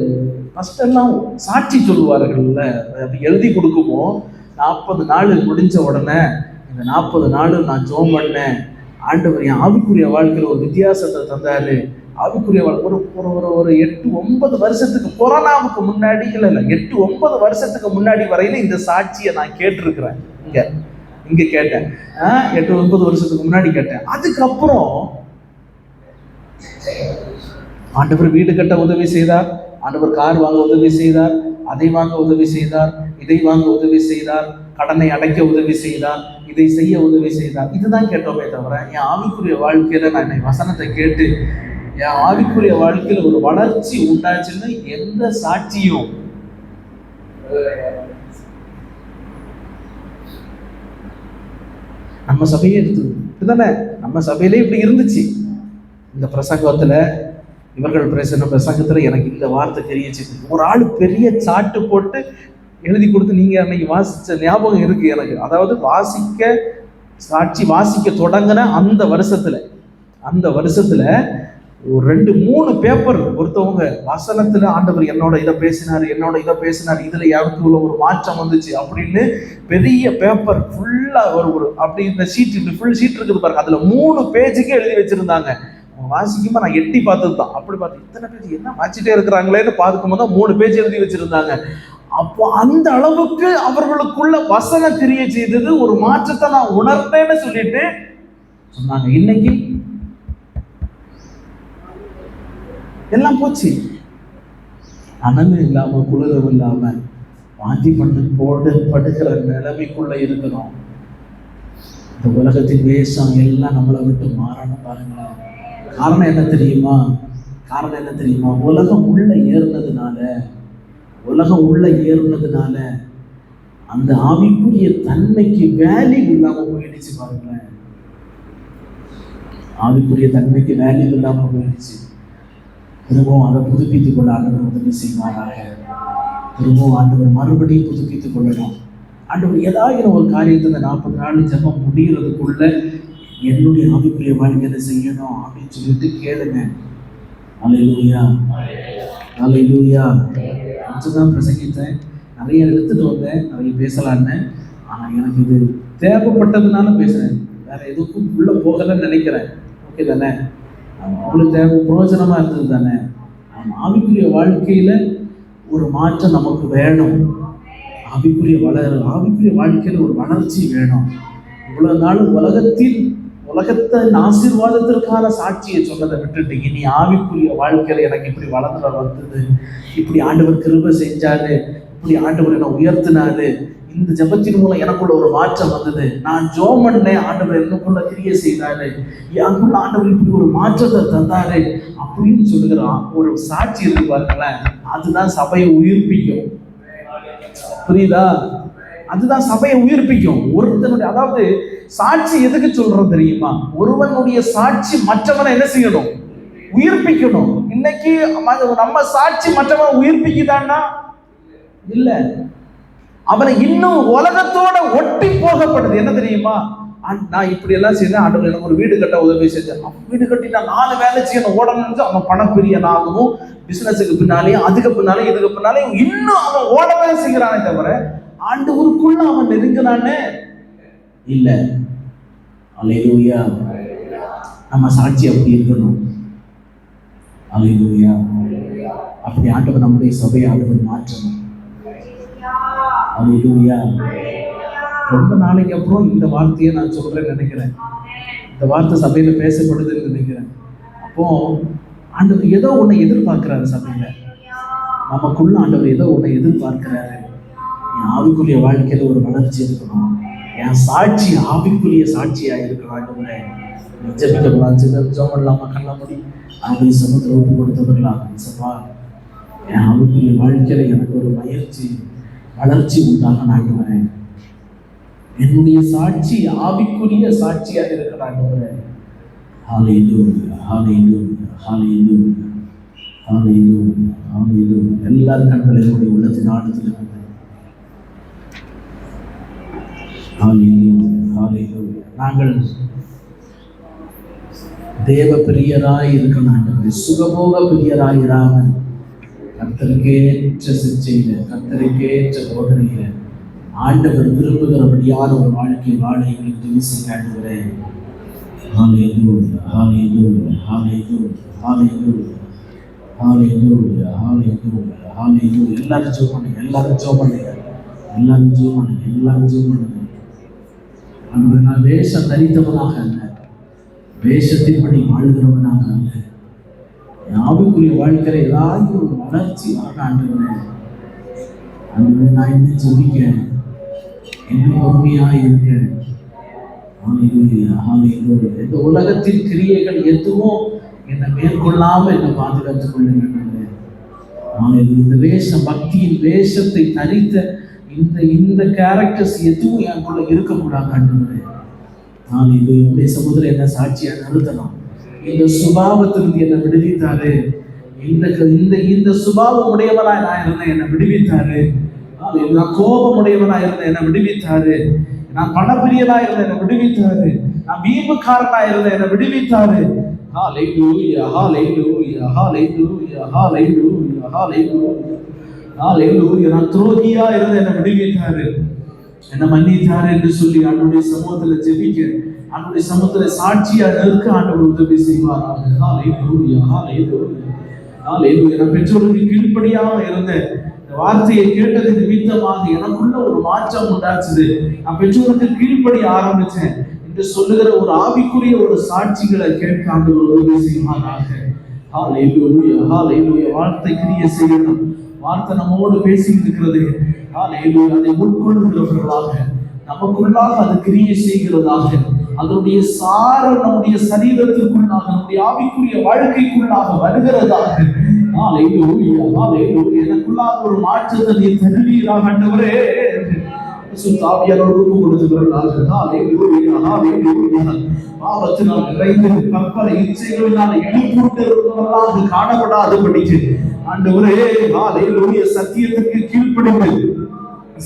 ஃபர்ஸ்ட் எல்லாம் சாட்சி சொல்லுவார்கள்ல, அப்படி எழுதி கொடுக்குமோ 40 நாள் முடிஞ்ச உடனே இந்த 40 நாள் நான் ஜெபம் பண்ணேன், ஆண்டவர் என் ஆவிக்குரிய வாழ்க்கையில் ஒரு வித்தியாசத்தை தந்தாரு. ஆவிக்குரிய ஒரு 8-9 வருஷத்துக்கு கொரோனாவுக்கு முன்னாடி இல்லை 8-9 வருஷத்துக்கு முன்னாடி வரையில இந்த சாட்சியை நான் கேட்டிருக்கிறேன். இங்க கேட்டேன், 8-9 வருஷத்துக்கு முன்னாடி கேட்டேன். அதுக்கப்புறம் ஆண்டவர் வீடு கட்ட உதவி செய்தார், ஆண்டவர் கார் வாங்க உதவி செய்தார், அதை வாங்க உதவி செய்தார், இதை வாங்க உதவி செய்தார், கடனை அடைக்க உதவி செய்தார், இதை செய்ய உதவி செய்தார். இதுதான் கேட்டோமே தவிர என் ஆவிக்குரிய வாழ்க்கையில நான் வசனத்தை கேட்டு என் ஆவிக்குரிய வாழ்க்கையில ஒரு வளர்ச்சி உண்டாச்சுன்னு எந்த சாட்சியும் நம்ம சபையே இருக்குதானே. நம்ம சபையிலே இப்படி இருந்துச்சு. இந்த பிரசங்கத்துல இவர்கள் பேசின பிரசங்கத்துல எனக்கு இந்த வார்த்தை தெரியுச்சு. ஒரு ஆள் பெரிய சாட்டு போட்டு எழுதி கொடுத்து நீங்க அன்னைக்கு வாசிச்ச ஞாபகம் இருக்கு எனக்கு. அதாவது வாசிக்க தொடங்கின அந்த வருஷத்துல ஒரு 2-3 பேப்பர் ஒருத்தவங்க வசனத்துல ஆண்டவர் என்னோட இதை பேசினார், இதுல யாருக்கு ஒரு மாற்றம் வந்துச்சு அப்படின்னு பெரிய பேப்பர் ஃபுல்லா ஒரு அப்படி இந்த ஃபுல் ஷீட் இருக்குது பாருங்க, அதுல 3 பேஜுக்கு எழுதி வச்சிருந்தாங்க. வாசிக்குமா நான் எட்டி பார்த்தது தான். அப்படி பார்த்து இத்தனை பேஜ் என்ன வாசிட்டே இருக்கிறாங்களேன்னு பார்க்கும் போது 3 பேஜ் எழுதி வச்சிருந்தாங்க. அப்போ அந்த அளவுக்கு அவர்களுக்குள்ள வசன கிரியை செய்தது, ஒரு மாற்றத்தை நான் உணர்ந்தேன்னு சொல்லிட்டு சொன்னாங்க. இன்னைக்கு எல்லாம் போச்சு. அனலும் இல்லாம குளிரும் இல்லாம வாந்தி பண்ணி படுகிற நிலைமைக்குள்ள இருக்கிறோம். இந்த உலகத்தின் வேஷம் எல்லாம் நம்மளை விட்டு மாறணும் பாருங்களேன். காரணம் என்ன தெரியுமா? உலகம் உள்ள ஏறினதுனால அந்த ஆவிக்குரிய தன்மைக்கு வேல்யூ இல்லாம போயிடுச்சு பாருங்களேன். ஆவிக்குரிய தன்மைக்கு வேல்யூ இல்லாம போயிடுச்சு. திரும்பவும் அதை புதுப்பித்துக் கொள்ள ஆண்டவர் உதவி செய்வாராக. திரும்பவும் ஆண்டவர் மறுபடியும் புதுப்பித்துக் கொள்ளணும். ஆண்டவர் ஏதாவது ஒரு காரியத்தை இந்த 40 நாள் ஜெபம் முடிகிறதுக்குள்ள என்னுடைய ஆவிக்குரிய வாழ்க்கையில செய்யணும் அப்படின்னு சொல்லிட்டு கேளுங்க. அல்லேலூயா, அல்லேலூயா. தான் பிரசங்கித்தேன், நிறைய எடுத்துட்டு வந்தேன், நிறைய பேசலான்னு. ஆனா எனக்கு இது தேவைப்பட்டதுனால பேசுறேன், வேற எதுக்கும் உள்ள போகலன்னு நினைக்கிறேன். ஓகே தானே? அவங்களுக்கு பிரயோஜனமா இருந்தது தானே? ஆவிக்குரிய வாழ்க்கையில ஒரு மாற்றம் நமக்கு வேணும். ஆவிக்குரிய வாழ்க்கையில ஒரு வளர்ச்சி வேணும். இவ்வளவு நாள் உலகத்தில் உலகத்தின் ஆசீர்வாதத்திற்கான சாட்சியை சொன்னதை விட்டுட்டு இனி ஆவிக்குரிய வாழ்க்கையில எனக்கு இப்படி வளர்ந்து வந்தது, இப்படி ஆண்டவர் கிருபை செஞ்சாரு, இப்படி ஆண்டவர் என்னை உயர்த்தினாரு, இந்த ஜெபத்தின் மூலம் எனக்குள்ள ஒரு மாற்றம் வந்தது, நான் ஜெபம் பண்ணேன், ஆண்டவர் எனக்குள்ள கிரியை செய்தாரு, எனக்குள்ள ஆண்டவர் இப்படி ஒரு மாற்றத்தை தந்தாரு அப்படின்னு சொல்லுகிறான் ஒரு சாட்சி இருக்கு பாருங்களேன். அதுதான் சபையை உயிர்ப்பிக்கும். புரியுதா? அதுதான் சபையை உயிர்ப்பிக்கும். ஒருத்தனுடைய, அதாவது சாட்சி எதுக்கு சொல்றோம் தெரியுமா? ஒருவனுடைய சாட்சி மற்றவனை என்ன செய்யணும்? உயிர்ப்பிக்கணும். இன்னைக்கு நம்ம சாட்சி மற்றவன் உயிர்ப்பிக்குதான்னா இல்ல, அவனை இன்னும் உலகத்தோட ஒட்டி போகப்படுது. என்ன தெரியுமா? நான் இப்படி எல்லாம் செய்தேன், ஆண்டவர் எனக்கு ஒரு வீடு கட்ட உதவி செஞ்சேன், வீடு கட்டினா 4 வேலை செய்யணும், ஓடணும்னு அவன் பணப்பிரியனாகவும் பிசினஸுக்கு பின்னாலேயும் அதுக்கு பின்னாலே இதுக்கு பின்னாலேயும் இன்னும் அவன் ஓடவே செய்கிறானே தவிர ஆண்டவருக்குள்ள அவன் நெருங்கினானே இல்ல. அல்லேலூயா. நம்ம சாட்சி அப்படி இருக்கணும். அல்லேலூயா. அப்படி ஆண்டவர் நம்முடைய சபையை ஆண்டவர் மாற்றணும். அல்லேலூயா. ரொம்ப நாளைக்கு அப்புறம் இந்த வார்த்தையை நான் சொல்றேன்னு நினைக்கிறேன். இந்த வார்த்தை சபையில பேசப்படுதுன்னு நினைக்கிறேன். அப்போ ஆண்டவர் ஏதோ ஒண்ணு எதிர்பார்க்கிறாரு சபையில. நமக்குள்ள ஆண்டவர் ஏதோ ஒண்ணு எதிர்பார்க்கிறாரு. என் ஆவிக்குரிய வாழ்க்கையில ஒரு வளர்ச்சி இருக்கணும், என் சாட்சி ஆவிக்குரிய சாட்சியா இருக்கணும். ஆண்டவரே ஜெபிக்கலாம், ஜெபம் பண்ணலாமா? கண்ண முடி அவருடைய சமூகத்தில் ஒப்பு கொடுத்தவர்களா? சபா, என் ஆவிக்குரிய வாழ்க்கையில எனக்கு ஒரு வளர்ச்சி உண்டாக ஆண்டவரே, என்னுடைய சாட்சி ஆவிக்குரிய சாட்சியாக இருக்கிற ஆண்டவரே. ஹல்லேலூயா, ஹல்லேலூயா, ஹல்லேலூயா, ஹல்லேலூயா, ஹல்லேலூயா. எல்லாரும் கண்களை என்னுடைய உள்ளத்தின் ஆழத்தில் இருக்கிறது. ஹல்லேலூயா, ஹல்லேலூயா. நாங்கள் தேவ பிரியராய் இருக்கணும் ஆண்டவரே, சுகபோக பிரியராய் இராமல் கர்த்தருக்கேற்ற சிச்சையில, கர்த்தருக்கேற்ற போதனையில ஆண்டவர் விரும்புகிறபடியான ஒரு வாழ்க்கை வாழ எங்களுக்கு உதவி செய்ய ஆண்டவரே. ஹல்லேலூயா, ஹல்லேலூயா, ஹல்லேலூயா, ஹல்லேலூயா, ஹல்லேலூயா, ஹல்லேலூயா, ஹல்லேலூயா. எல்லாரும் ஜெபம் பண்ணுங்க, எல்லாரும் ஜெபம் பண்ணுங்க, எல்லாரும் ஜெபம் பண்ணுங்க, எல்லாரும் ஜெபம் பண்ணுங்க. ஆண்டவரே, நான் வேஷம் தரித்தவனாக அல்ல, வேஷத்தின்படி வாழுகிறவனாக அல்ல, ஆவிக்குரிய வாழ்க்கையில ஏதாவது ஒரு வளர்ச்சி ஆண்டவரே. ஆண்டவரே, நான் என்ன ஜெபிக்க, என்ன பொறுமையாக இருக்க. ஹல்லேலூயா, ஹல்லேலூயா. இந்த உலகத்தின் கிரியைகள் எதுவும் என்னை மேற்கொள்ளாம என்னை பாதுகாத்துக் கொள்ளுங்க. இந்த வேஷம், பக்தியின் வேஷத்தை தரித்த இந்த கேரக்டர்ஸ் எதுவும் எனக்குள்ள இருக்கக்கூடாது ஆண்டவரே. என்னுடைய சமுதிரம் என்ன சாட்சியா நிறுத்தணும். இந்த சுபாவத்திலிருந்து என்னை விடுவித்தாரு. இந்த சுபாவம் உடையவனா நான் இருந்தேன், என்னை விடுவித்தாரு. நான் கோபம் உடையவனா இருந்தேன், என்னை விடுவித்தாரு. நான் பணப்பிரியனா இருந்தேன், என்னை விடுவித்தாரு. நான் வீம்புக்காரனா இருந்தேன், என்னை விடுவித்தாரு. ஹல்லேலூயா, ஹல்லேலூயா, ஹல்லேலூயா, ஹல்லேலூயா, ஹல்லேலூயா, ஹல்லேலூயா. நான் துரோகியா இருந்தேன், என்னை விடுவித்தாரு, என்னை மன்னித்தாரு என்று சொல்லி ஆண்டவருடைய சமூகத்துல ஜெபிக்க, ஆண்டவருடைய சமூகத்துல சாட்சியா நிற்க ஆண்டவர் உதவி செய்வாராக. ஹல்லேலூயா, ஹல்லேலூயா, ஹல்லேலூயா. நான் பெற்றோருக்கு கீழ்ப்படியாம இருந்தேன், இந்த வார்த்தையை கேட்டது நிமித்தமாக எனக்குள்ள ஒரு மாற்றம் உண்டாச்சுது. நான் பெற்றோருக்கு கீழ்ப்படிய ஆரம்பிச்சேன் என்று சொல்லுகிற ஒரு ஆவிக்குரிய ஒரு சாட்சிகளை கேட்க ஆண்டவர் உதவி செய்வாராக. ஹல்லேலூயா, ஹல்லேலூயா. வார்த்தை கிரியை செய்யணும். வார்த்தை நம்மோடு பேசிட்டு இருக்கிறது. ஹல்லேலூயா. அதை உட்கொள்ளுகிறவர்களாக, நமக்குள்ளாக அது கிரியை செய்கிறதாக, அதனுடைய சாரம் நம்முடைய சரீரத்திற்குள்ளாக, நம்முடைய ஆவிக்குரிய வாழ்க்கைக்குள்ளாக வருகிறதாக. ஹல்லேலூயா, ஹல்லேலூயா. எனக்குள்ளாக ஒரு மாற்றத்தை நீ தருவீராக ஆண்டவரே. சுத்தாவியாரோடு கொடுத்துகிறார்கள். ஹல்லேலூயா, ஹல்லேலூயா. பாவத்தினால் நிறைந்த பற்பல இச்சைகளினால் இழுப்புண்டவர்களாக காணப்படாதபடிக்கு ஆண்டவரே, ஹல்லேலூயா, சத்தியத்திற்கு கீழ்ப்படிங்கள்,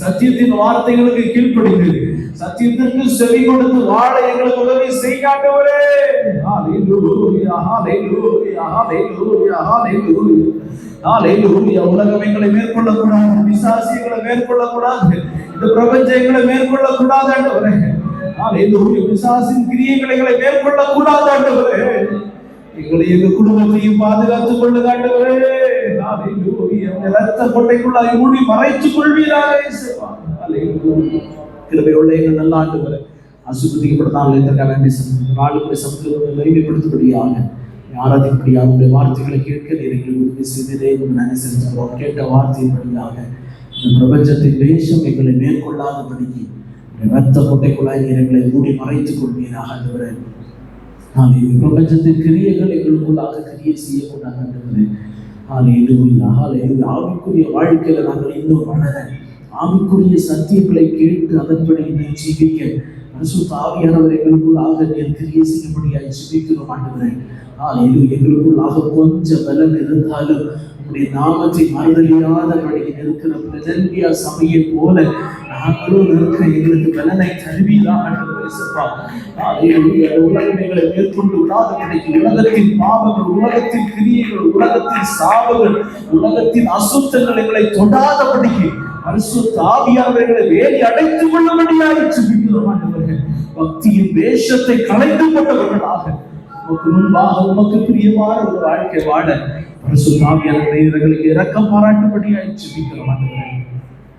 சத்தியத்தின் வார்த்தைகளுக்கு கீழ்ப்படிங்கள், சத்தியத்திற்கு செவி கொடுத்து வாழ எங்களுக்கு உதவி செய்ய ஆண்டவரே. ஹல்லேலூயா, ஹல்லேலூயா, ஹல்லேலூயா, ஹல்லேலூயா, ஹல்லேலூயா. உலகம் எங்களை மேற்கொள்ளக்கூடாது, பிசாசியங்களை மேற்கொள்ளக்கூடாது, இந்த பிரபஞ்சம் எங்களை மேற்கொள்ளக்கூடாது ஆண்டவரே. ஹல்லேலூயா. பிசாசின் கிரியைகளை எங்களை மேற்கொள்ளக்கூடாது ஆண்டவரே. எங்களை எங்க குடும்பத்தையும் பாதுகாத்துக் கொள்ளுங்க ஆண்டவரே. ஹல்லேலூயா. இரத்த கொட்டைக்குள்ளாய் மூடி மறைத்துக் கொள்வீராக. ஹல்லேலூயா. கிருபையுள்ள எங்கள் நல்ல ஆண்டவரே, ஆசீர்வதிக்கப்பட்டதால் இதற்காக நன்றி செலுத்துகிறோம். நாளுக்குரிய சமூகத்தை மகிமைப்படுத்தும்படியாக ஆராதிக்கப்படியாக உங்களுடைய வார்த்தைகளை கேட்க நீங்கள் உதவி செய்ததே நன்றி செலுத்துகிறோம். கேட்ட வார்த்தையின்படியாக இந்த பிரபஞ்சத்தின் வேஷம் எங்களை மேற்கொள்ளாதபடிக்கு இரத்த கொட்டைக்குள்ளாய் எங்களை மூடி மறைத்துக் கொள்வீராக ஆண்டவரே. பிரபஞ்சத்தின் கிரியைகள் எங்களுக்குள்ளாக கிரியை செய்யக்கூடாது ஆண்டவரே. ஆவிக்குரிய வாழ்க்கையில நாங்கள் இன்னும் வளர, ஆவிக்குரிய சத்தியங்களை கேட்டு அதன்படி இன்னும் ஜீவிக்க பரிசுத்த ஆவியானவர் எங்களுக்குள்ளாக நீர் கிரியை செய்யும்படியாய் ஜெபிக்கிறோம் ஆண்டவரே. எங்களுக்குள்ளாக கொஞ்சம் பலன் இருந்தாலும் உங்களுடைய நாமத்தை மறுதலியாதபடி இருக்கிற பிரதன்பியா சபையை போல நாங்களும் இருக்க எங்களுக்கு பலனை தருவீராக உலகங்களை மேற்கொண்டு விடாதபடிக்கு உலகத்தின் பாவங்கள், உலகத்தின் கிரியைகள், உலகத்தின் சாவுகள், உலகத்தின் அசுத்தங்கள் எங்களை தொடாதபடிக்கு பரிசுத்த ஆவியானவர்களை வேலி அடைத்துக் கொள்ளும்படியாக ஜெபிக்கிறோம் ஆண்டவரே. பக்தியின் வேஷத்தை களைந்து கொண்டவர்களாக உமக்கு முன்பாக உமக்கு பிரியமான ஒரு வாழ்க்கை வாழ பரிசுத்த ஆவியானவர்களுக்கு இரக்கம் பாராட்டும்படியாக ஜெபிக்கிறோம் ஆண்டவரே.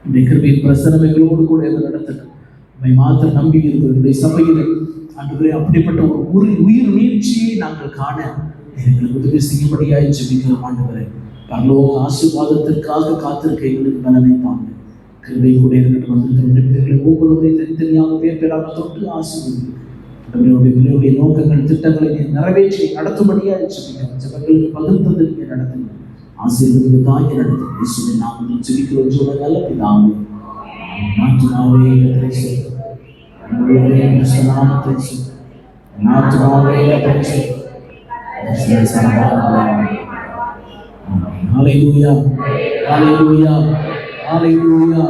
இந்த கிருபையின் பிரசனம் எங்களோடு கூட நடத்தட்டும். உம்மை மாத்திரம் நம்பி இருக்கிற சபையில் ஆண்டவரே அப்படிப்பட்ட ஒரு உயிர் நீட்சியை நாங்கள் காண எங்களுக்கு உதவி செய்யும்படியாக ஜெபிக்கிறோம் ஆண்டவரே. பரலோக ஆசீர்வாதத்திற்காக காத்திருக்க எங்களுக்கு பலனை தாங்க. கிருபை கூட இருக்கட்டும். வந்திருக்கிற ஒவ்வொருவரையும் தனித்தனியாக பேர் பேராக தொட்டு ஆசீர்வதிக்கிறோம். அவருடைய நோக்கங்கள், திட்டங்களை நிறைவேற்றி நடத்தும்படியாக ஜெபிக்கிறோம். ஜெபங்களுக்கு பகிர்ந்தது நீங்க நடத்துங்க. ஆசீர்வதிக்கு தாங்கி நடத்துங்க. இயேசுவின் நாமத்தில் ஜெபிக்கிறோம் சொல்ல நல்ல பிதாவே. நாத்துமாவே கர்த்தரை ஸ்தோத்திரி. நம்முடைய நாமத்தை ஸ்தோத்திரி. நாத்துமாவே கர்த்தரை ஸ்தோத்திரி. ஹல்லேலூயா, ஹல்லேலூயா, ஹல்லேலூயா.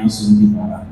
ஆசீர்வதிப்பாராக.